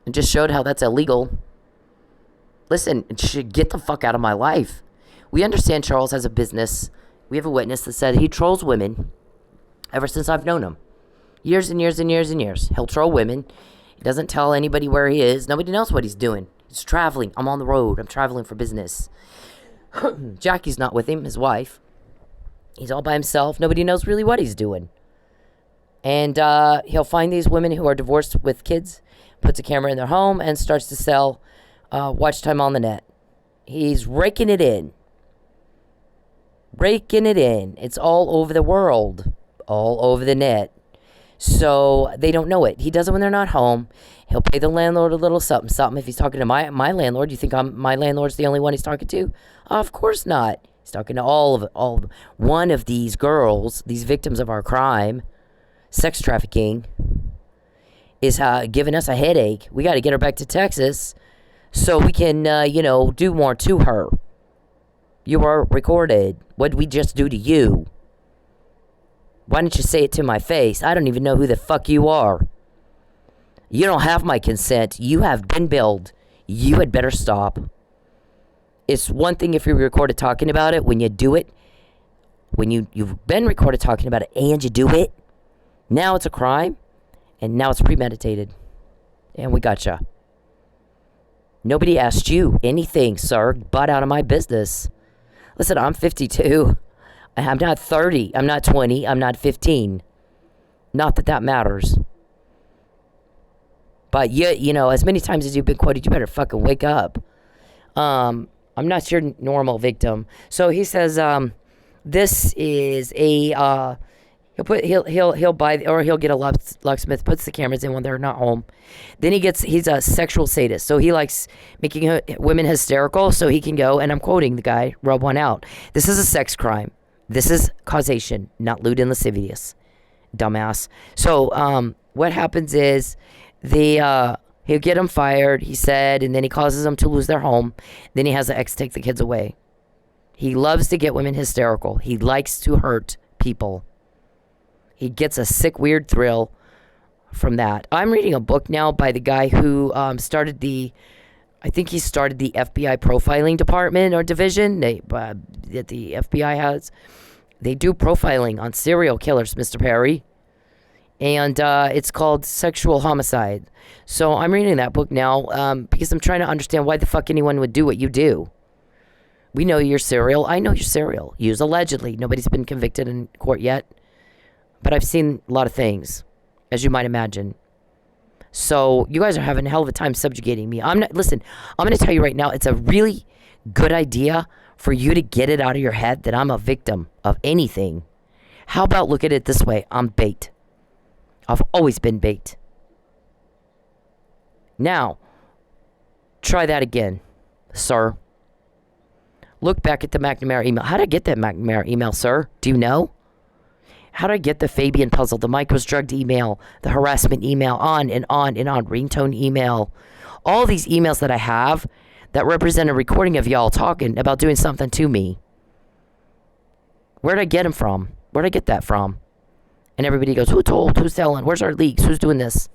And just showed how that's illegal. Listen, it should get the fuck out of my life. We understand Charles has a business. We have a witness that said he trolls women ever since I've known him. Years and years and years and years. He'll troll women. He doesn't tell anybody where he is. Nobody knows what he's doing. He's traveling. I'm on the road. I'm traveling for business. Jackie's not with him, his wife. He's all by himself. Nobody knows really what he's doing. And he'll find these women who are divorced with kids, puts a camera in their home, and starts to sell watch time on the net. He's raking it in. Raking it in. It's all over the world. All over the net. So they don't know it. He does it when they're not home. He'll pay the landlord a little something, something. If he's talking to my landlord, you think my landlord's the only one he's talking to? Of course not. He's talking to all of them. One of these girls, these victims of our crime, sex trafficking, is giving us a headache. We got to get her back to Texas so we can, do more to her. You were recorded. What did we just do to you? Why don't you say it to my face? I don't even know who the fuck you are. You don't have my consent. You have been billed. You had better stop. It's one thing if you're recorded talking about it. When you do it, when you've been recorded talking about it and you do it, now it's a crime, and now it's premeditated. And we gotcha. Nobody asked you anything, sir. Butt out of my business. Listen, I'm 52. I'm not 30. I'm not 20. I'm not 15. Not that matters. But you know, as many times as you've been quoted, you better fucking wake up. I'm not your normal victim. So he says, this is a he'll buy, or he'll get a locksmith, puts the cameras in when they're not home. Then he's a sexual sadist, so he likes making women hysterical, so he can go, and I'm quoting the guy, rub one out. This is a sex crime. This is causation, not lewd and lascivious, dumbass. So what happens is he'll get them fired, he said, and then he causes them to lose their home. Then he has the ex take the kids away. He loves to get women hysterical. He likes to hurt people. He gets a sick, weird thrill from that. I'm reading a book now by the guy who started the FBI profiling department or division that the FBI has. They do profiling on serial killers, Mr. Perry. And it's called Sexual Homicide. So I'm reading that book now because I'm trying to understand why the fuck anyone would do what you do. We know you're serial. I know you're serial. Use allegedly. Nobody's been convicted in court yet. But I've seen a lot of things, as you might imagine. So you guys are having a hell of a time subjugating me. Listen, I'm going to tell you right now, it's a really good idea for you to get it out of your head that I'm a victim of anything. How about look at it this way? I'm bait. I've always been bait. Now, try that again, sir. Look back at the McNamara email. How did I get that McNamara email, sir? Do you know? How did I get the Fabian puzzle, the Mike was drugged email, the harassment email, on and on and on, ringtone email. All these emails that I have that represent a recording of y'all talking about doing something to me. Where'd I get them from? Where'd I get that from? And everybody goes, who told? Who's telling? Where's our leaks? Who's doing this?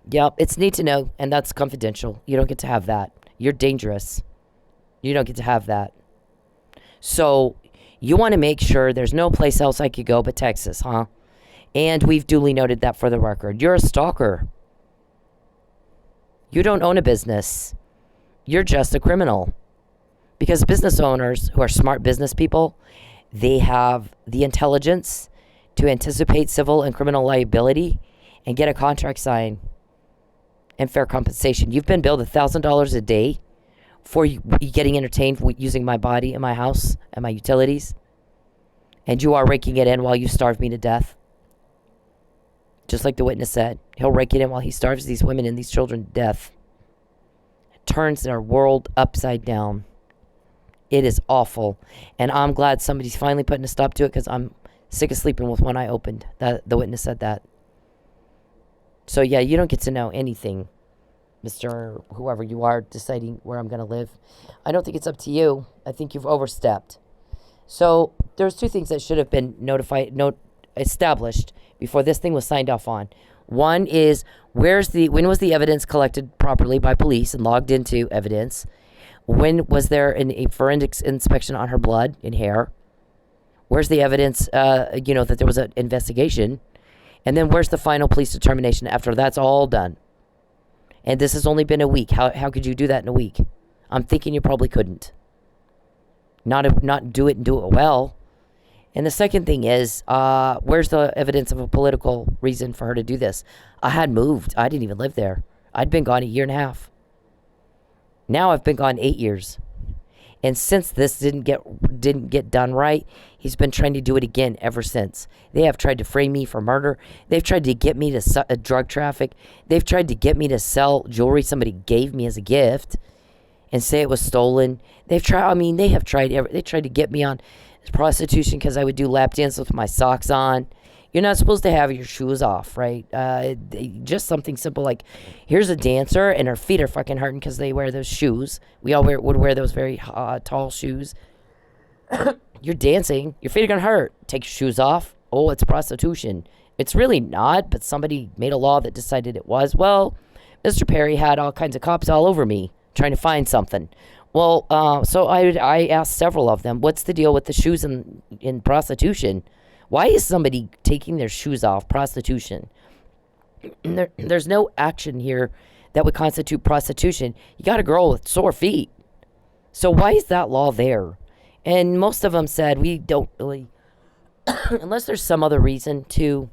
Yep, it's need to know, and that's confidential. You don't get to have that. You're dangerous. You don't get to have that. So you want to make sure there's no place else I could go but Texas, huh? And we've duly noted that for the record. You're a stalker. You don't own a business. You're just a criminal. Because business owners who are smart business people, they have the intelligence to anticipate civil and criminal liability and get a contract signed and fair compensation. You've been billed $1,000 a day for you getting entertained using my body and my house and my utilities, and you are raking it in while you starve me to death. Just like the witness said, he'll rake it in while he starves these women and these children to death. It turns their world upside down. It is awful, and I'm glad somebody's finally putting a stop to it because I'm sick of sleeping with one eye opened. The witness said that. So yeah, you don't get to know anything, Mr. Whoever you are deciding where I'm going to live. I don't think it's up to you. I think you've overstepped. So there's two things that should have been established before this thing was signed off on. One is, when was the evidence collected properly by police and logged into evidence? When was there a forensics inspection on her blood and hair? Where's the evidence, that there was an investigation? And then where's the final police determination after that's all done? And this has only been a week. How could you do that in a week? I'm thinking you probably couldn't. Not do it and do it well. And the second thing is, where's the evidence of a political reason for her to do this? I had moved. I didn't even live there. I'd been gone 1.5 years. Now I've been gone 8 years. And since this didn't get done right, he's been trying to do it again ever since. They have tried to frame me for murder. They've tried to get me to drug traffic. They've tried to get me to sell jewelry somebody gave me as a gift and say it was stolen. They have tried to get me on prostitution because I would do lap dances with my socks on. You're not supposed to have your shoes off, right? Just something simple like, here's a dancer and her feet are fucking hurting because they wear those shoes. We all would wear those very tall shoes. You're dancing. Your feet are going to hurt. Take your shoes off. Oh, it's prostitution. It's really not, but somebody made a law that decided it was. Well, Mr. Perry had all kinds of cops all over me trying to find something. Well, so I asked several of them, what's the deal with the shoes in prostitution? Why is somebody taking their shoes off? Prostitution. There's no action here that would constitute prostitution. You got a girl with sore feet. So why is that law there? And most of them said, we don't really, unless there's some other reason to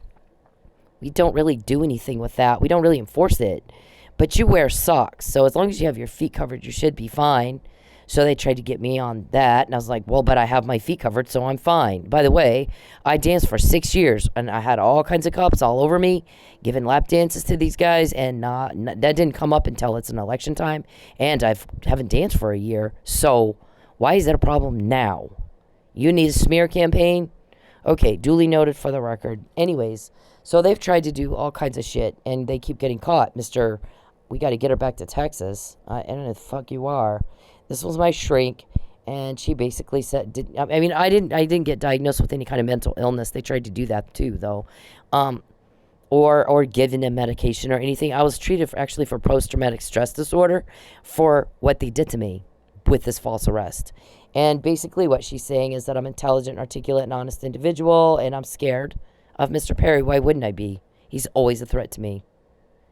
We don't really do anything with that. We don't really enforce it. But you wear socks. So as long as you have your feet covered, you should be fine. So they tried to get me on that. And I was like, well, but I have my feet covered, so I'm fine. By the way, I danced for 6 years. And I had all kinds of cops all over me, giving lap dances to these guys. And that didn't come up until it's an election time. And I haven't danced for a year. So why is that a problem now? You need a smear campaign? Okay, duly noted for the record. Anyways, so they've tried to do all kinds of shit. And they keep getting caught. Mr. We got to get her back to Texas. I don't know who the fuck you are. This was my shrink, and she basically said, I didn't get diagnosed with any kind of mental illness. They tried to do that too, though, or given a medication or anything. I was treated for post-traumatic stress disorder for what they did to me with this false arrest. And basically what she's saying is that I'm intelligent, articulate, and honest individual, and I'm scared of Mr. Perry. Why wouldn't I be? He's always a threat to me.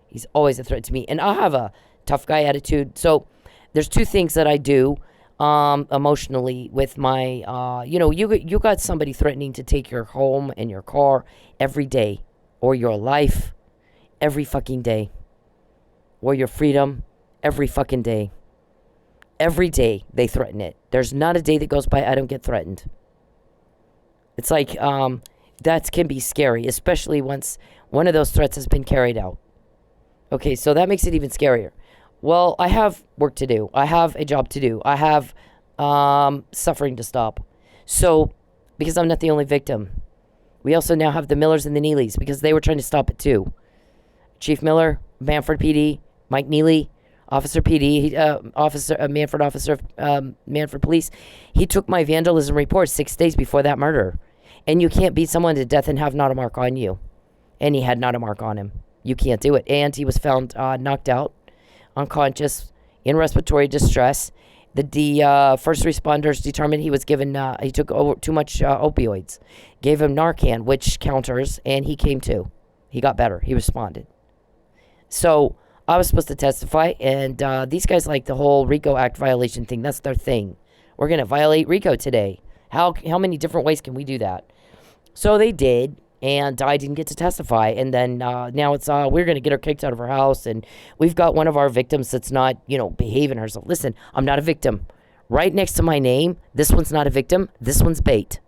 He's always a threat to me, and I have a tough guy attitude, so there's two things that I do emotionally with my, you got somebody threatening to take your home and your car every day, or your life every fucking day, or your freedom every fucking day. Every day they threaten it. There's not a day that goes by I don't get threatened. It's like, that can be scary, especially once one of those threats has been carried out. Okay, so that makes it even scarier. Well, I have work to do. I have a job to do. I have suffering to stop. So, because I'm not the only victim. We also now have the Millers and the Neelys because they were trying to stop it too. Chief Miller, Manford PD, Mike Neely, Officer PD, Manford Police. He took my vandalism report 6 days before that murder. And you can't beat someone to death and have not a mark on you. And he had not a mark on him. You can't do it. And he was found knocked out, unconscious, in respiratory distress. The first responders determined he was given, he took too much opioids. Gave him Narcan, which counters, and he came to. He got better. He responded. So I was supposed to testify, and these guys like the whole RICO Act violation thing. That's their thing. We're going to violate RICO today. How many different ways can we do that? So they did. And I didn't get to testify. And then now it's, we're going to get her kicked out of her house. And we've got one of our victims that's not, behaving herself. Listen, I'm not a victim. Right next to my name, this one's not a victim. This one's bait.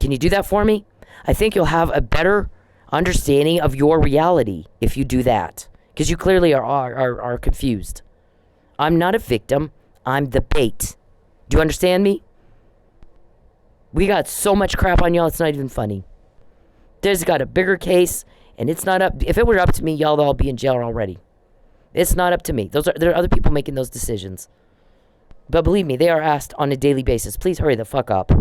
Can you do that for me? I think you'll have a better understanding of your reality if you do that. Because you clearly are confused. I'm not a victim. I'm the bait. Do you understand me? We got so much crap on y'all, it's not even funny. There's got a bigger case, and it's not up. If it were up to me, y'all all be in jail already. It's not up to me. There are other people making those decisions. But believe me, they are asked on a daily basis. Please hurry the fuck up.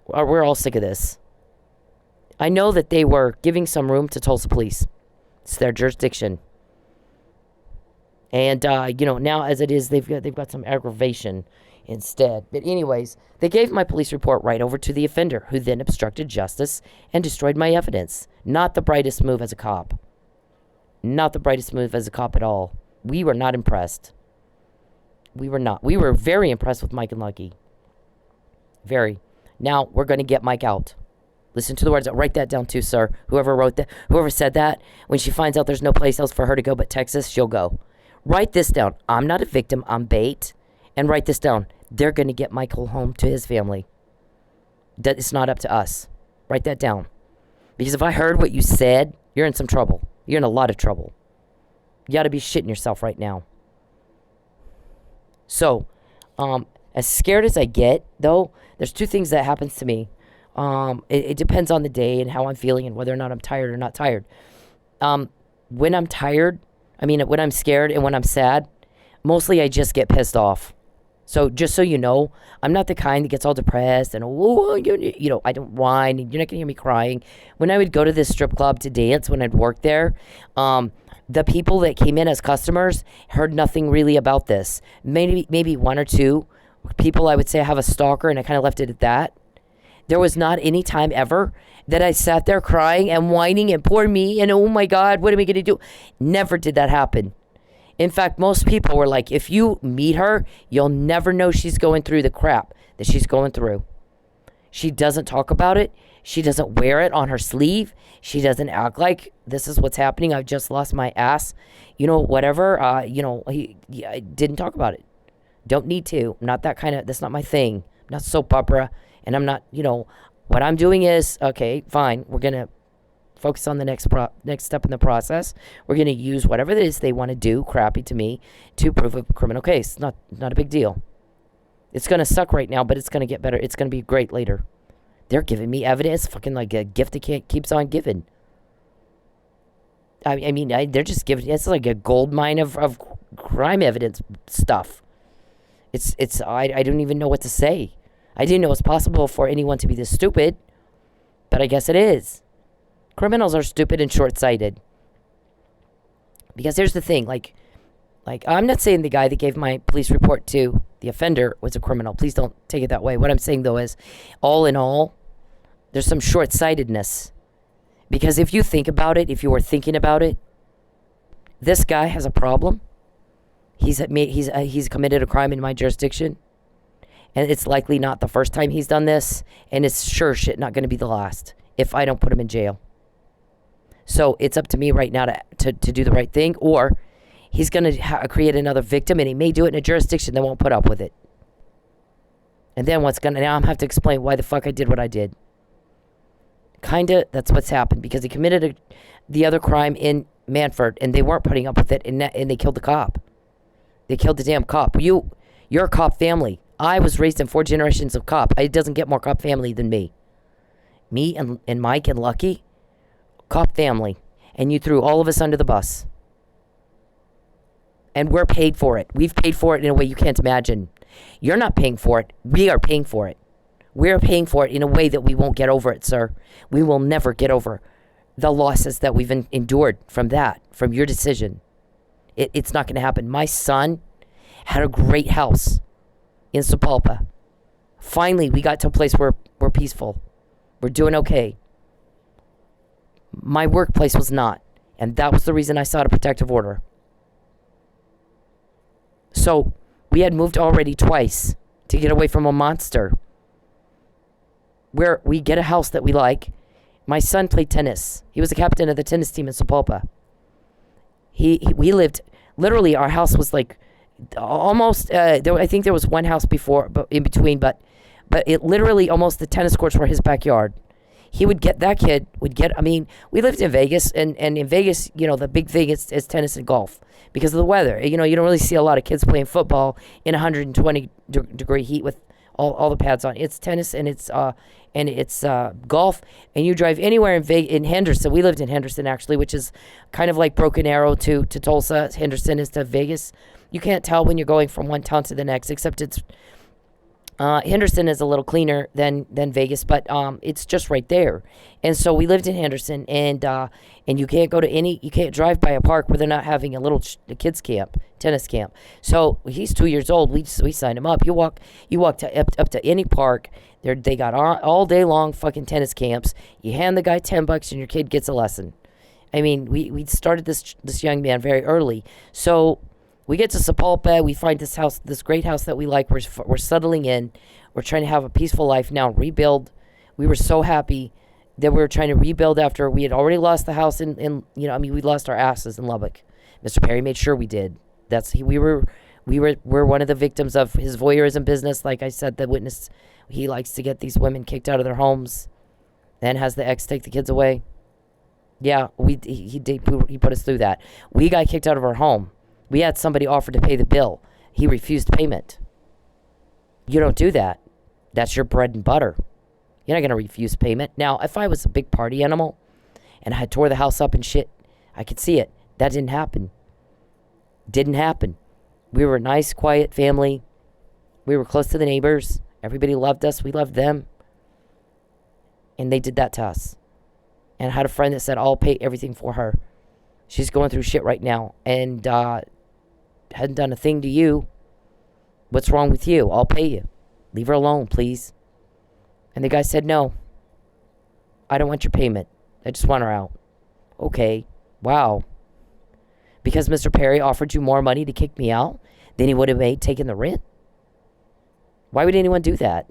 We're all sick of this. I know that they were giving some room to Tulsa police. It's their jurisdiction. And now as it is, they've got some aggravation instead. But anyways, they gave my police report right over to the offender, who then obstructed justice and destroyed my evidence. Not the brightest move as a cop. Not the brightest move as a cop at all. We were not impressed. We were not. We were very impressed with Mike and Lucky. Very. Now, we're going to get Mike out. Listen to the words. Write that down too, sir. Whoever said that, when she finds out there's no place else for her to go but Texas, she'll go. Write this down. I'm not a victim. I'm bait. And write this down. They're going to get Michael home to his family. That it's not up to us. Write that down. Because if I heard what you said, you're in some trouble. You're in a lot of trouble. You ought to be shitting yourself right now. So, as scared as I get, though, there's two things that happens to me. It depends on the day and how I'm feeling and whether or not I'm tired or not tired. When I'm tired, when I'm scared and when I'm sad, mostly I just get pissed off. So just so you know, I'm not the kind that gets all depressed and, I don't whine. And you're not going to hear me crying. When I would go to this strip club to dance, when I'd work there, the people that came in as customers heard nothing really about this. Maybe one or two people I would say I have a stalker, and I kind of left it at that. There was not any time ever that I sat there crying and whining and poor me and, oh my God, what am I going to do? Never did that happen. In fact, most people were like, if you meet her, you'll never know she's going through the crap that she's going through. She doesn't talk about it. She doesn't wear it on her sleeve. She doesn't act like this is what's happening. I've just lost my ass. Whatever. I didn't talk about it. Don't need to. I'm not that kind of, that's not my thing. I'm not soap opera. And I'm not, what I'm doing is, okay, fine. We're going to focus on the next step in the process. We're going to use whatever it is they want to do, crappy to me, to prove a criminal case. Not a big deal. It's going to suck right now, but it's going to get better. It's going to be great later. They're giving me evidence, fucking like a gift that keeps on giving. They're just giving, it's like a gold mine of crime evidence stuff. I don't even know what to say. I didn't know it was possible for anyone to be this stupid, but I guess it is. Criminals are stupid and short-sighted. Because here's the thing, like I'm not saying the guy that gave my police report to the offender was a criminal. Please don't take it that way. What I'm saying, though, is all in all, there's some short-sightedness. Because if you think about it, if you were thinking about it, this guy has a problem. He's committed a crime in my jurisdiction. And it's likely not the first time he's done this. And it's sure shit not going to be the last if I don't put him in jail. So it's up to me right now to do the right thing. Or he's going to create another victim, and he may do it in a jurisdiction that won't put up with it. And then now I'm going to have to explain why the fuck I did what I did. Kinda, that's what's happened. Because he committed the other crime in Manford, and they weren't putting up with it, and they killed the cop. They killed the damn cop. You're a cop family. I was raised in 4 generations of cop. It doesn't get more cop family than me. Me and Mike and Lucky, cop family. And you threw all of us under the bus. And we're paid for it. We've paid for it in a way you can't imagine. You're not paying for it. We are paying for it. We're paying for it in a way that we won't get over it, sir. We will never get over the losses that we've endured from your decision. It's not going to happen. My son had a great house in Sapulpa. Finally, we got to a place where we're peaceful. We're doing okay. My workplace was not. And that was the reason I sought a protective order. So, we had moved already twice to get away from a monster. Where we get a house that we like. My son played tennis. He was the captain of the tennis team in Sapulpa. We lived, literally our house was like almost, I think there was one house before, but in between, but it literally almost the tennis courts were his backyard. We lived in Vegas, and in Vegas, the big thing is tennis and golf because of the weather. You don't really see a lot of kids playing football in 120 degree heat with all the pads on. It's tennis and it's golf, and you drive anywhere in Henderson. We lived in Henderson actually, which is kind of like Broken Arrow to Tulsa. Henderson is to Vegas. You can't tell when you're going from one town to the next, except it's Henderson is a little cleaner than Vegas, but it's just right there. And so we lived in Henderson, and you can't you can't drive by a park where they're not having a kids camp, tennis camp. So he's 2 years old. We signed him up. You walk up to any park. They got all day long fucking tennis camps. You hand the guy $10 and your kid gets a lesson. I mean, we started this young man very early. So we get to Sapulpa. We find this house, this great house that we like. We're settling in. We're trying to have a peaceful life now. Rebuild. We were so happy that we were trying to rebuild after we had already lost the house we lost our asses in Lubbock. Mr. Perry made sure we did. We're one of the victims of his voyeurism business. Like I said, the witness, he likes to get these women kicked out of their homes, and has the ex take the kids away. Yeah, he put us through that. We got kicked out of our home. We had somebody offer to pay the bill. He refused payment. You don't do that. That's your bread and butter. You're not going to refuse payment. Now, if I was a big party animal and I had tore the house up and shit, I could see it. That didn't happen. Didn't happen. We were a nice, quiet family. We were close to the neighbors. Everybody loved us. We loved them. And they did that to us. And I had a friend that said, I'll pay everything for her. She's going through shit right now. And hadn't done a thing to you. What's wrong with you? I'll pay you. Leave her alone, please. And the guy said, no. I don't want your payment. I just want her out. Okay. Wow. Because Mr. Perry offered you more money to kick me out than he would have made taking the rent? Why would anyone do that?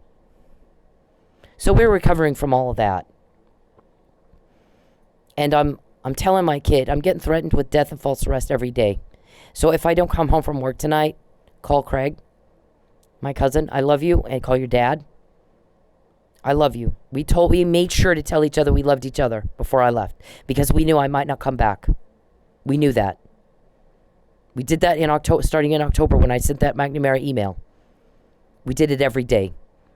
So we're recovering from all of that. And I'm telling my kid, I'm getting threatened with death and false arrest every day. So if I don't come home from work tonight, call Craig, my cousin. I love you, and call your dad. I love you. We made sure to tell each other we loved each other before I left, because we knew I might not come back. We knew that. We did that in October, starting in October when I sent that McNamara email. We did it every day,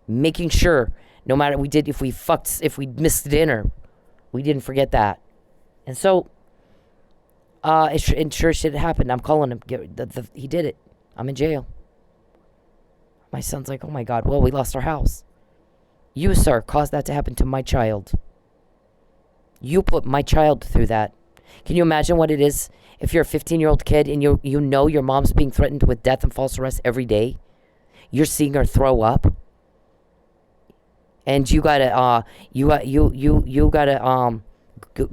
making sure no matter if we missed dinner, we didn't forget that. And so, it sure shit happened. I'm calling him. He did it. I'm in jail. My son's like, oh my God, well, we lost our house. You, sir, caused that to happen to my child. You put my child through that. Can you imagine what it is if you're a 15-year-old kid and you know your mom's being threatened with death and false arrest every day? You're seeing her throw up, and you gotta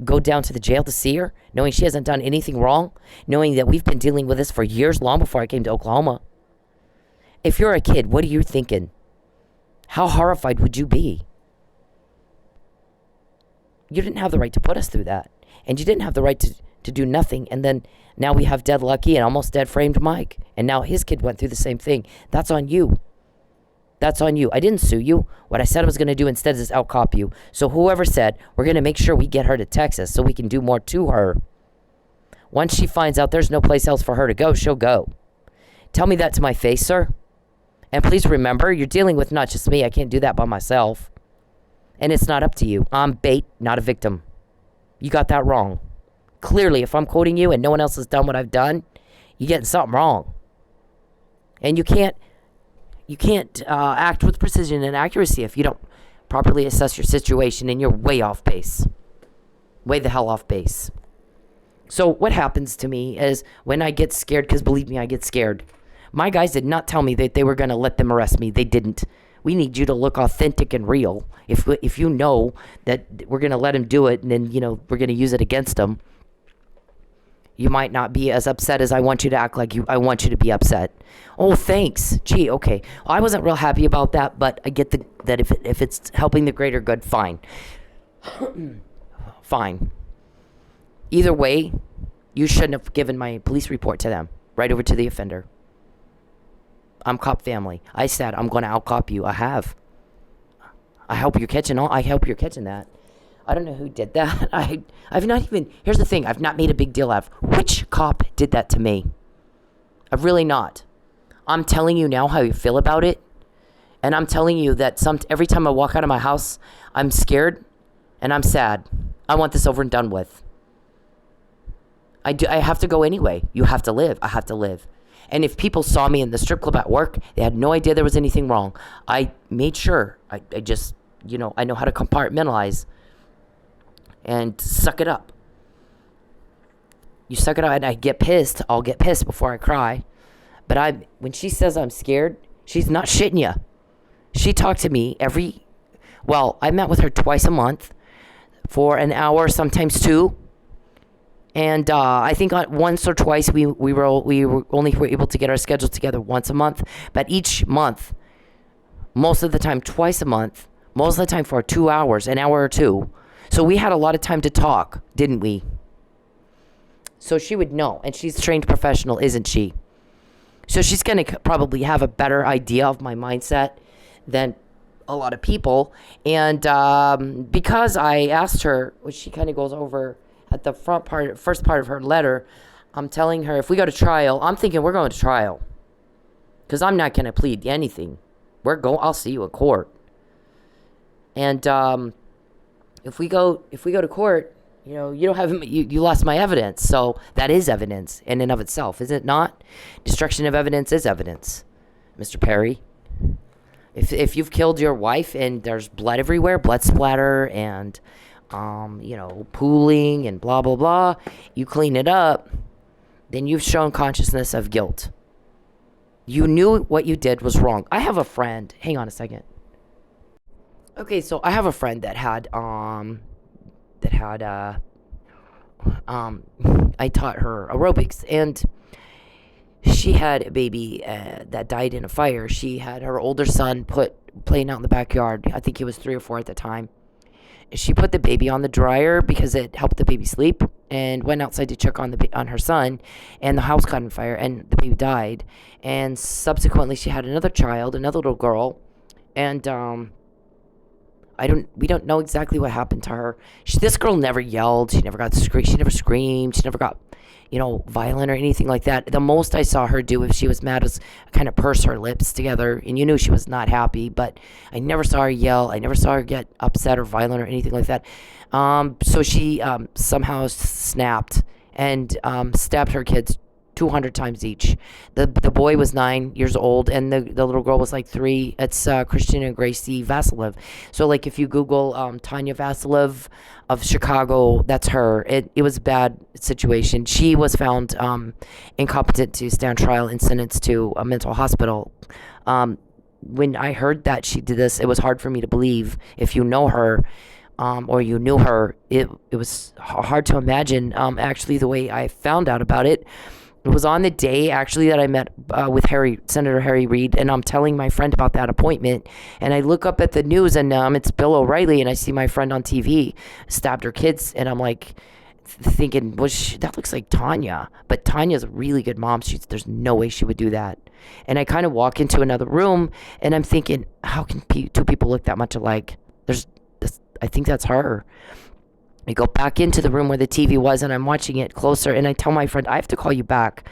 go down to the jail to see her, knowing she hasn't done anything wrong, knowing that we've been dealing with this for years, long before I came to Oklahoma. If you're a kid, what are you thinking? How horrified would you be? You didn't have the right to put us through that. And you didn't have the right to do nothing. And then now we have dead Lucky and almost dead framed Mike. And now his kid went through the same thing. That's on you. That's on you. I didn't sue you. What I said I was going to do instead is outcop you. So whoever said, we're going to make sure we get her to Texas so we can do more to her. Once she finds out there's no place else for her to go, she'll go. Tell me that to my face, sir. And please remember, you're dealing with not just me. I can't do that by myself. And it's not up to you. I'm bait, not a victim. You got that wrong. Clearly, if I'm quoting you and no one else has done what I've done, you're getting something wrong. And you can't act with precision and accuracy if you don't properly assess your situation, and you're way off base. Way the hell off base. So what happens to me is when I get scared, because believe me, I get scared. My guys did not tell me that they were going to let them arrest me. They didn't. We need you to look authentic and real. If you know that we're going to let him do it, and then, we're going to use it against him, you might not be as upset as I want you to act like I want you to be upset. Oh, thanks. Gee, okay. I wasn't real happy about that, but I get that if it's helping the greater good, fine. Fine. Either way, you shouldn't have given my police report to them. Right over to the offender. I'm cop family. I said I'm going to outcop you. I have. I hope you're catching that. I don't know who did that. I've not even, here's the thing, I've not made a big deal out of which cop did that to me. I've really not. I'm telling you now how you feel about it. And I'm telling you that every time I walk out of my house, I'm scared and I'm sad. I want this over and done with. I have to go anyway. You have to live. I have to live. And if people saw me in the strip club at work, they had no idea there was anything wrong. I made sure. I just, I know how to compartmentalize and suck it up. You suck it up, and I get pissed. I'll get pissed before I cry. But when she says I'm scared, she's not shitting you. She talked to me I met with her twice a month for an hour, sometimes two. And I think once or twice we were only able to get our schedule together once a month. But each month, most of the time twice a month, most of the time for 2 hours, an hour or two. So we had a lot of time to talk, didn't we? So she would know. And she's a trained professional, isn't she? So she's going to probably have a better idea of my mindset than a lot of people. And because I asked her, which she kind of goes over at the first part of her letter, I'm telling her if we go to trial, I'm thinking we're going to trial. Because I'm not going to plead anything. I'll see you in court. And if we go to court, you don't have you lost my evidence. So that is evidence in and of itself, is it not? Destruction of evidence is evidence, Mr. Perry. If you've killed your wife and there's blood everywhere, blood splatter and pooling and blah blah blah, you clean it up, then you've shown consciousness of guilt. You knew what you did was wrong. I have a friend. Hang on a second. Okay, so I have a friend that had I taught her aerobics, and she had a baby that died in a fire. She had her older son playing out in the backyard. I think he was 3 or 4 at the time. She put the baby on the dryer because it helped the baby sleep, and went outside to check on on her son, and the house caught on fire and the baby died. And subsequently she had another child, another little girl, and we don't know exactly what happened to her. This girl never yelled, she never screamed, she never got violent or anything like that. The most I saw her do if she was mad was kind of purse her lips together, and you knew she was not happy, but I never saw her yell. I never saw her get upset or violent or anything like that. So she somehow snapped and stabbed her kids 200 times each. The boy was 9 years old, and the little girl was like 3. It's Christina Gracie Vasilev. So like if you Google Tanya Vasilev of Chicago, that's her. It was a bad situation. She was found incompetent to stand trial and sentenced to a mental hospital. When I heard that she did this, it was hard for me to believe. If you know her, or you knew her, it was hard to imagine. Actually, the way I found out about it, it was on the day, actually, that I met with Senator Harry Reid, and I'm telling my friend about that appointment, and I look up at the news, and it's Bill O'Reilly, and I see my friend on TV stabbed her kids, and I'm like thinking, that looks like Tanya, but Tanya's a really good mom. There's no way she would do that. And I kind of walk into another room, and I'm thinking, how can two people look that much alike? I think that's her. I go back into the room where the TV was, and I'm watching it closer, and I tell my friend, I have to call you back.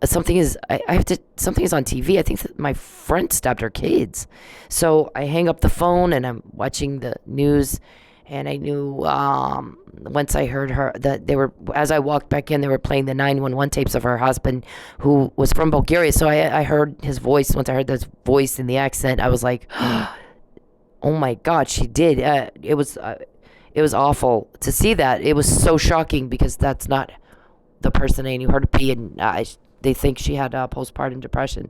Something is on TV. I think that my friend stabbed her kids. So I hang up the phone, and I'm watching the news, and I knew once I heard her that as I walked back in, they were playing the 911 tapes of her husband, who was from Bulgaria. So I heard his voice. Once I heard this voice and the accent, I was like, oh my God, she did. It was awful to see that. It was so shocking because that's not the person I knew her to be, and they think she had postpartum depression,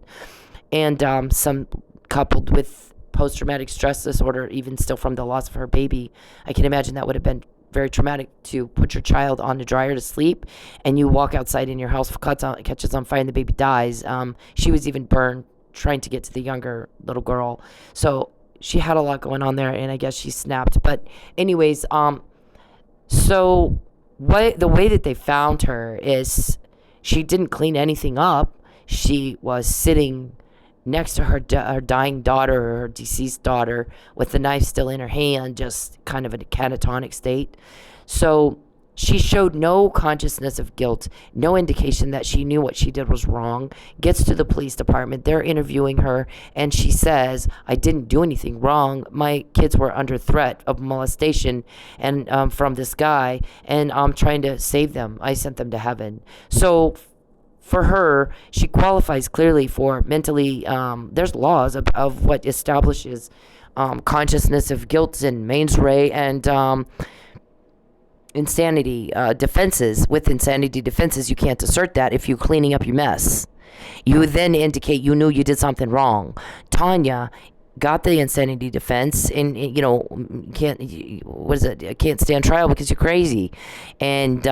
and some coupled with post-traumatic stress disorder, even still from the loss of her baby. I can imagine that would have been very traumatic to put your child on the dryer to sleep, and you walk outside and your house catches on fire and the baby dies. She was even burned trying to get to the younger little girl. So she had a lot going on there, and I guess she snapped. But anyways, so the way that they found her is she didn't clean anything up. She was sitting next to her dying daughter, or her deceased daughter, with the knife still in her hand, just kind of in a catatonic state. So she showed no consciousness of guilt, no indication that she knew what she did was wrong. Gets to the police department, they're interviewing her, and she says, I didn't do anything wrong. My kids were under threat of molestation and from this guy, and I'm trying to save them. I sent them to heaven. So for her, she qualifies clearly for mentally, there's laws of what establishes consciousness of guilt in mens rea and insanity defenses. With insanity defenses, you can't assert that if you're cleaning up your mess. You then indicate you knew you did something wrong. Tanya got the insanity defense, and can't stand trial because you're crazy. And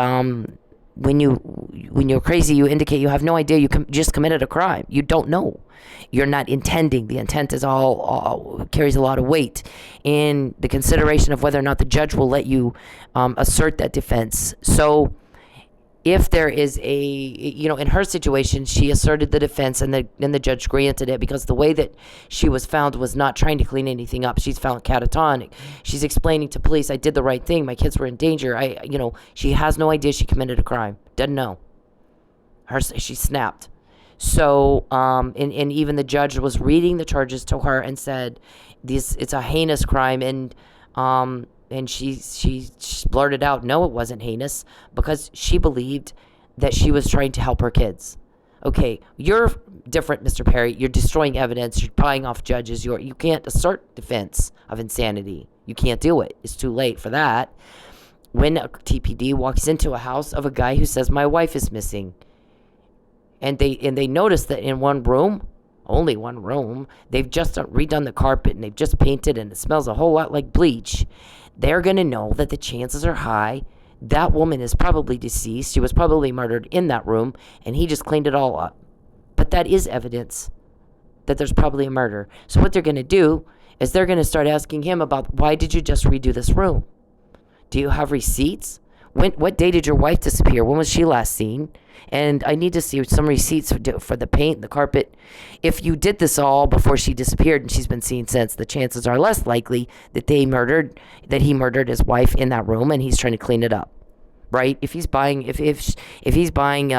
when you're crazy, you indicate you have no idea you just committed a crime. You don't know. You're not intending. The intent is all carries a lot of weight in the consideration of whether or not the judge will let you assert that defense. So if there is in her situation, she asserted the defense, and the judge granted it because the way that she was found was not trying to clean anything up. She's found catatonic. She's explaining to police, I did the right thing. My kids were in danger. She has no idea she committed a crime. Doesn't know. She snapped. So, and even the judge was reading the charges to her and said, it's a heinous crime, and she blurted out, no, it wasn't heinous, because she believed that she was trying to help her kids. Okay, you're different, Mr. Perry. You're destroying evidence. You're buying off judges. You can't assert defense of insanity. You can't do it. It's too late for that. When a TPD walks into a house of a guy who says, my wife is missing, and they notice that in one room, only one room, they've just redone the carpet and they've just painted and it smells a whole lot like bleach, they're going to know that the chances are high that woman is probably deceased. She was probably murdered in that room, and he just cleaned it all up. But that is evidence that there's probably a murder. So what they're going to do is they're going to start asking him about, why did you just redo this room? Do you have receipts? What day did your wife disappear? When was she last seen? And I need to see some receipts for the paint, the carpet. If you did this all before she disappeared and she's been seen since, the chances are less likely that he murdered his wife in that room and he's trying to clean it up, right? If he's buying, if he's buying,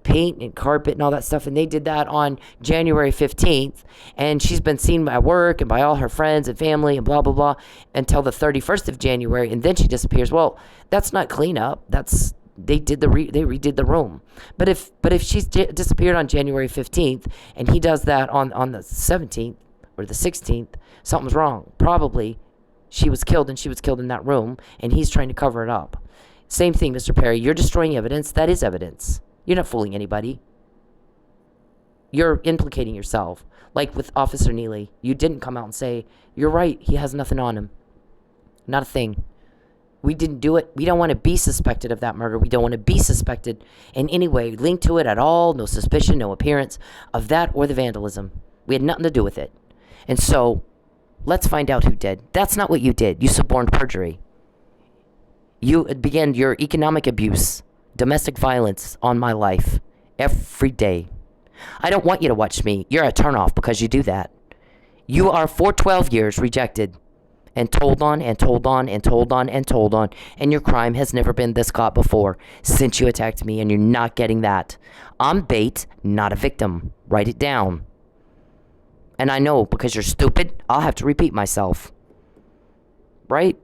paint and carpet and all that stuff, and they did that on January 15th, and she's been seen by work and by all her friends and family and blah blah blah until the 31st of January, and then she disappears. Well, that's not cleanup. That's they redid the room. But if she's disappeared on January 15th and he does that on the 17th or the 16th, something's wrong. Probably she was killed, and she was killed in that room, and he's trying to cover it up. Same thing, Mr. Perry. You're destroying evidence. That is evidence. You're not fooling anybody. You're implicating yourself. Like with Officer Neely, you didn't come out and say, you're right, he has nothing on him. Not a thing. We didn't do it. We don't want to be suspected of that murder. We don't want to be suspected in any way linked to it at all. No suspicion, no appearance of that or the vandalism. We had nothing to do with it. And so, let's find out who did. That's not what you did. You suborned perjury. You began your economic abuse, domestic violence on my life every day. I don't want you to watch me. You're a turnoff because you do that. You are for 12 years rejected and told on and told on and told on and told on, and your crime has never been this caught before since you attacked me, and you're not getting that. I'm bait, not a victim. Write it down. And I know because you're stupid, I'll have to repeat myself. Right?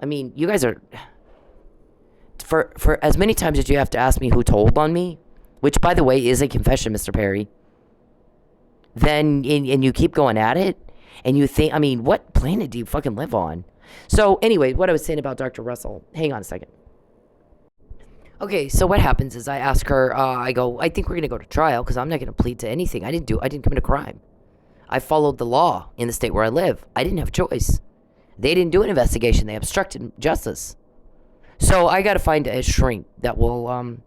I mean, you guys are... For as many times as you have to ask me who told on me, which, by the way, is a confession, Mr. Perry, then, and you keep going at it, and you think, I mean, what planet do you fucking live on? So, anyway, what I was saying about Dr. Russell, hang on a second. Okay, so what happens is I ask her, I go, I think we're going to go to trial, because I'm not going to plead to anything. I didn't commit a crime. I followed the law in the state where I live. I didn't have a choice. They didn't do an investigation. They obstructed justice. So I got to find a shrink that will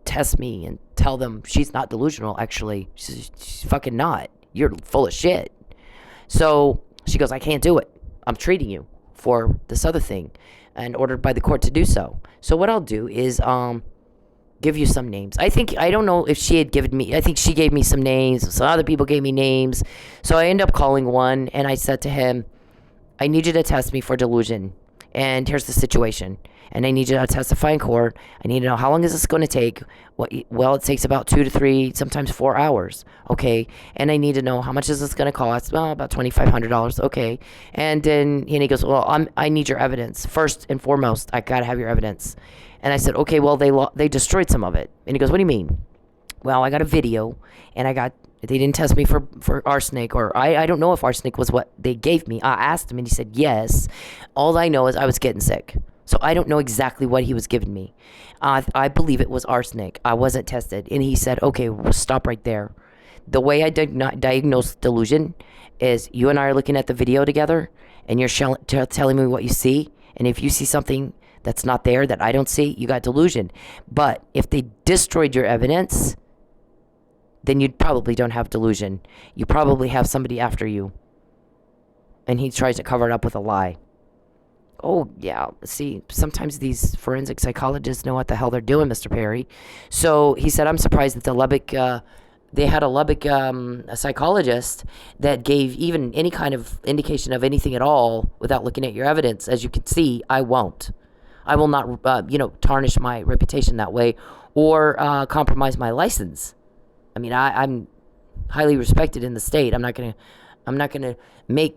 test me and tell them she's not delusional, actually. She's fucking not. You're full of shit. So she goes, I can't do it. I'm treating you for this other thing and ordered by the court to do so. So what I'll do is give you some names. I don't know if she had given me, I think she gave me some names. Some other people gave me names. So I end up calling one, and I said to him, I need you to test me for delusion. And here's the situation. And I need you to testify in court. I need to know, how long is this going to take? Well, it takes about 2 to 3, sometimes 4 hours. Okay. And I need to know, how much is this going to cost? Well, about $2,500. Okay. And then he goes, well, I need your evidence. First and foremost, I got to have your evidence. And I said, okay, well, they destroyed some of it. And he goes, what do you mean? Well, I got a video, and they didn't test me for arsenic, or I don't know if arsenic was what they gave me. I asked him, and he said yes. All I know is I was getting sick. So I don't know exactly what he was giving me. I believe it was arsenic. I wasn't tested. And he said, okay, we'll stop right there. The way I diagnose delusion is you and I are looking at the video together, and you're telling me what you see. And if you see something that's not there that I don't see, you got delusion. But if they destroyed your evidence, then you probably don't have delusion. You probably have somebody after you. And he tries to cover it up with a lie. Oh, yeah. See, sometimes these forensic psychologists know what the hell they're doing, Mr. Perry. So he said, I'm surprised that the Lubbock, they had a Lubbock a psychologist that gave even any kind of indication of anything at all without looking at your evidence. As you can see, I won't. I will not, tarnish my reputation that way or compromise my license. I mean, I'm highly respected in the state. I'm not gonna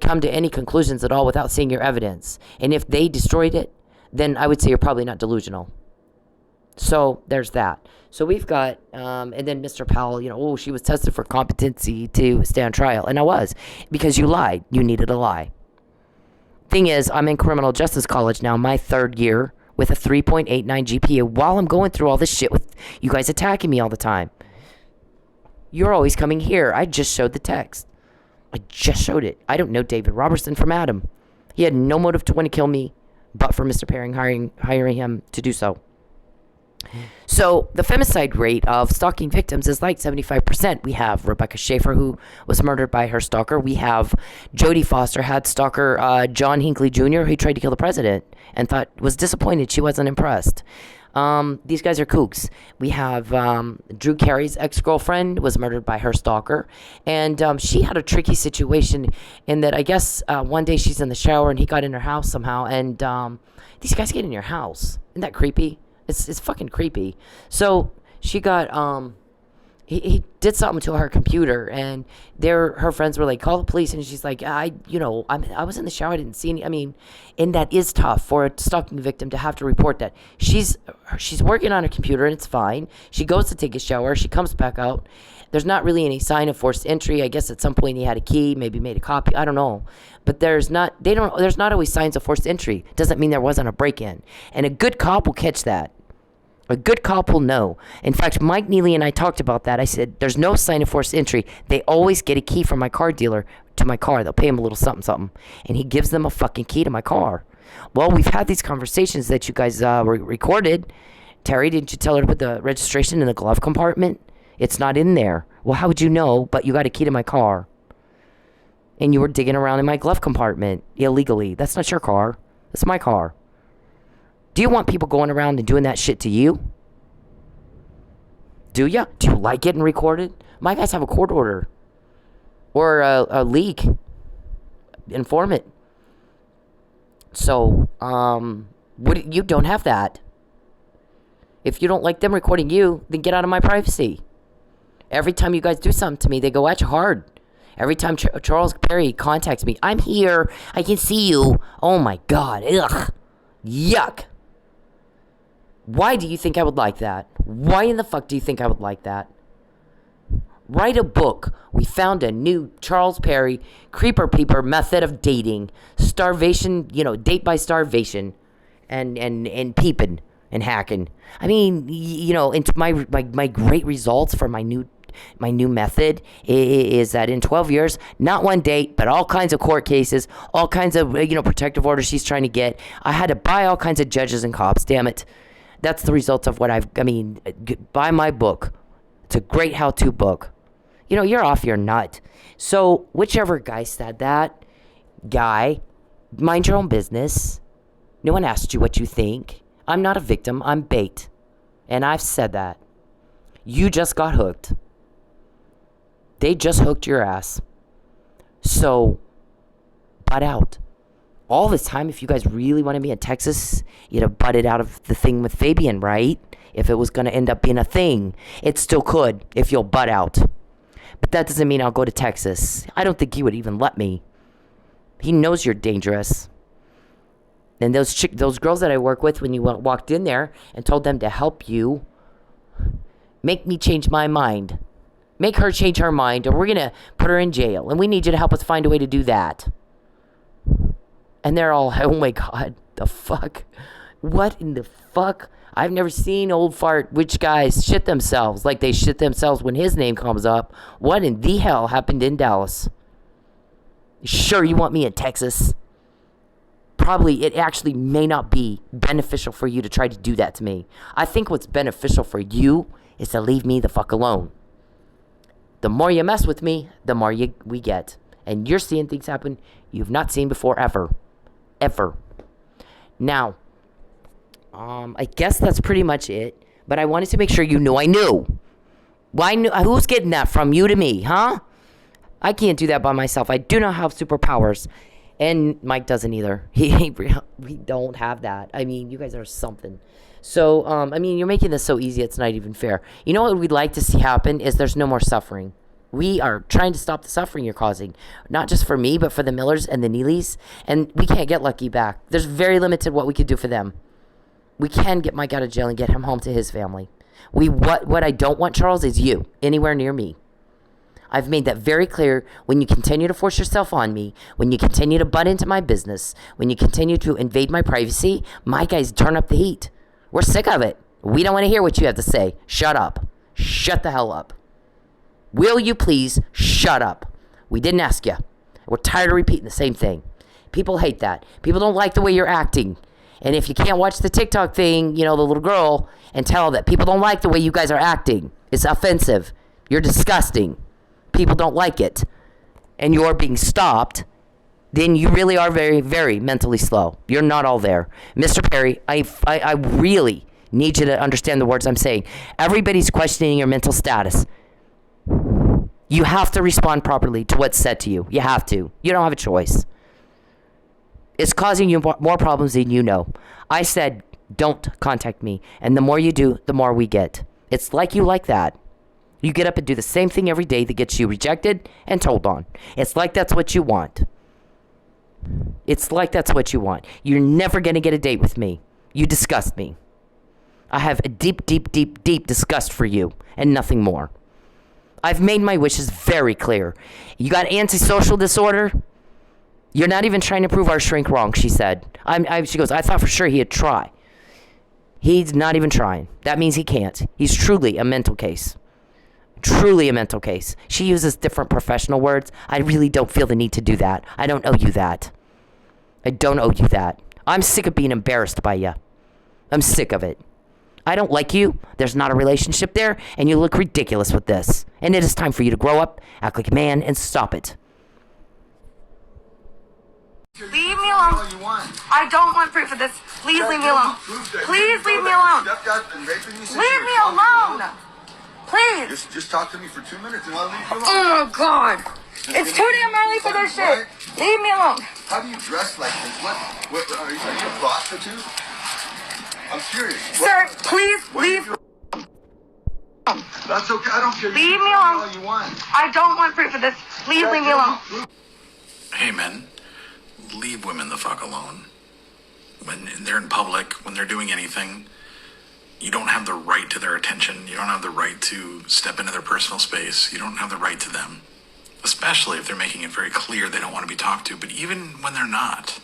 come to any conclusions at all without seeing your evidence. And if they destroyed it, then I would say you're probably not delusional. So there's that. So we've got, and then Mr. Powell, she was tested for competency to stand trial. And I was, because you lied. You needed a lie. Thing is, I'm in criminal justice college now, my 3rd year, with a 3.89 GPA, while I'm going through all this shit with you guys attacking me all the time. You're always coming here. I just showed the text. I just showed it. I don't know David Robertson from Adam. He had no motive to want to kill me, but for Mr. Perry hiring him to do so. So the femicide rate of stalking victims is like 75%. We have Rebecca Schaefer, who was murdered by her stalker. We have Jodie Foster had stalker John Hinckley Jr., who tried to kill the president and was disappointed she wasn't impressed. These guys are kooks. We have Drew Carey's ex-girlfriend was murdered by her stalker, and she had a tricky situation in that I guess one day she's in the shower and he got in her house somehow, and these guys get in your house. Isn't that creepy? It's fucking creepy. So she got he did something to her computer, and her friends were like, call the police, and she's like, I was in the shower, I didn't see any. I mean, and that is tough for a stalking victim to have to report that. She's working on her computer and it's fine. She goes to take a shower, she comes back out. There's not really any sign of forced entry. I guess at some point he had a key, maybe made a copy, I don't know. But there's not always signs of forced entry. Doesn't mean there wasn't a break-in. And a good cop will catch that. A good cop will know. In fact, Mike Neely and I talked about that. I said, there's no sign of forced entry. They always get a key from my car dealer to my car. They'll pay him a little something. And he gives them a fucking key to my car. Well, we've had these conversations that you guys recorded. Terry, didn't you tell her to put the registration in the glove compartment? It's not in there. Well, how would you know? But you got a key to my car. And you were digging around in my glove compartment illegally. That's not your car. That's my car. Do you want people going around and doing that shit to you? Do you? Do you like getting recorded? My guys have a court order. Or a leak. Informant. So, you don't have that. If you don't like them recording you, then get out of my privacy. Every time you guys do something to me, they go at you hard. Every time Charles Perry contacts me, I'm here, I can see you. Oh my God, ugh, yuck. Why do you think I would like that? Why in the fuck do you think I would like that? Write a book. We found a new Charles Perry creeper peeper method of dating. Starvation, date by starvation. And peeping and hacking. I mean, into my great results for my new method is that in 12 years, not one date, but all kinds of court cases, all kinds of, protective orders she's trying to get. I had to buy all kinds of judges and cops, damn it. That's the result of buy my book. It's a great how-to book. You're off your nut. So, whichever guy said that, mind your own business. No one asked you what you think. I'm not a victim, I'm bait. And I've said that. You just got hooked. They just hooked your ass. So, butt out. All this time, if you guys really wanted me in Texas, you'd have butted out of the thing with Fabian, right? If it was going to end up being a thing. It still could, if you'll butt out. But that doesn't mean I'll go to Texas. I don't think he would even let me. He knows you're dangerous. And those girls that I work with, when you walked in there and told them to help you, make me change my mind. Make her change her mind, or we're going to put her in jail. And we need you to help us find a way to do that. And they're all, oh my God, the fuck? What in the fuck? I've never seen old fart witch guys shit themselves like they shit themselves when his name comes up. What in the hell happened in Dallas? Sure, you want me in Texas? Probably it actually may not be beneficial for you to try to do that to me. I think what's beneficial for you is to leave me the fuck alone. The more you mess with me, the more we get. And you're seeing things happen you've not seen before ever. Ever. Now, I guess that's pretty much it. But I wanted to make sure you knew I knew. Why? Who's getting that from you to me, huh? I can't do that by myself. I do not have superpowers. And Mike doesn't either. We don't have that. I mean, you guys are something. So, you're making this so easy, it's not even fair. You know what we'd like to see happen is there's no more suffering. We are trying to stop the suffering you're causing. Not just for me, but for the Millers and the Neelys. And we can't get Lucky back. There's very limited what we could do for them. We can get Mike out of jail and get him home to his family. What I don't want, Charles, is you anywhere near me. I've made that very clear. When you continue to force yourself on me, when you continue to butt into my business, when you continue to invade my privacy, my guys turn up the heat. We're sick of it. We don't want to hear what you have to say. Shut up. Shut the hell up. Will you please shut up? We didn't ask you. We're tired of repeating the same thing. People hate that. People don't like the way you're acting. And if you can't watch the TikTok thing, the little girl, and tell that people don't like the way you guys are acting, it's offensive. You're disgusting. People don't like it. And you're being stopped, then you really are very, very mentally slow. You're not all there. Mr. Perry, I really need you to understand the words I'm saying. Everybody's questioning your mental status. You have to respond properly to what's said to you. You have to. You don't have a choice. It's causing you more problems than you know. I said, don't contact me. And the more you do, the more we get. It's like you like that. You get up and do the same thing every day that gets you rejected and told on. It's like that's what you want. It's like that's what you want. You're never going to get a date with me. You disgust me. I have a deep, deep, deep, deep disgust for you and nothing more. I've made my wishes very clear. You got antisocial disorder? You're not even trying to prove our shrink wrong, she said. She goes, I thought for sure he'd try. He's not even trying. That means he can't. He's truly a mental case. Truly a mental case. She uses different professional words. I really don't feel the need to do that. I don't owe you that. I don't owe you that. I'm sick of being embarrassed by you. I'm sick of it. I don't like you. There's not a relationship there, and you look ridiculous with this. And it is time for you to grow up, act like a man, and stop it. Leave me alone. I don't want proof of this. Please leave me alone. Please leave me alone. Leave me alone. Please. Just talk to me for 2 minutes and I'll leave you alone. Oh, God. It's too damn early for this shit. Leave me alone. How do you dress like this? What are you a prostitute? I'm curious. Sir, please leave. That's okay. I don't care. Leave me alone. All you want. I don't want proof of this. Please leave me alone. Hey, men, leave women the fuck alone. When they're in public, when they're doing anything, you don't have the right to their attention. You don't have the right to step into their personal space. You don't have the right to them, especially if they're making it very clear they don't want to be talked to. But even when they're not,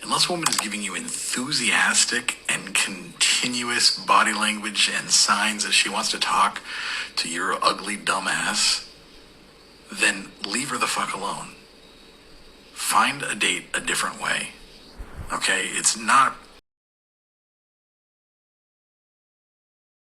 unless a woman is giving you enthusiastic and continuous body language and signs that she wants to talk to your ugly dumb ass, then leave her the fuck alone. Find a date a different way. Okay? It's not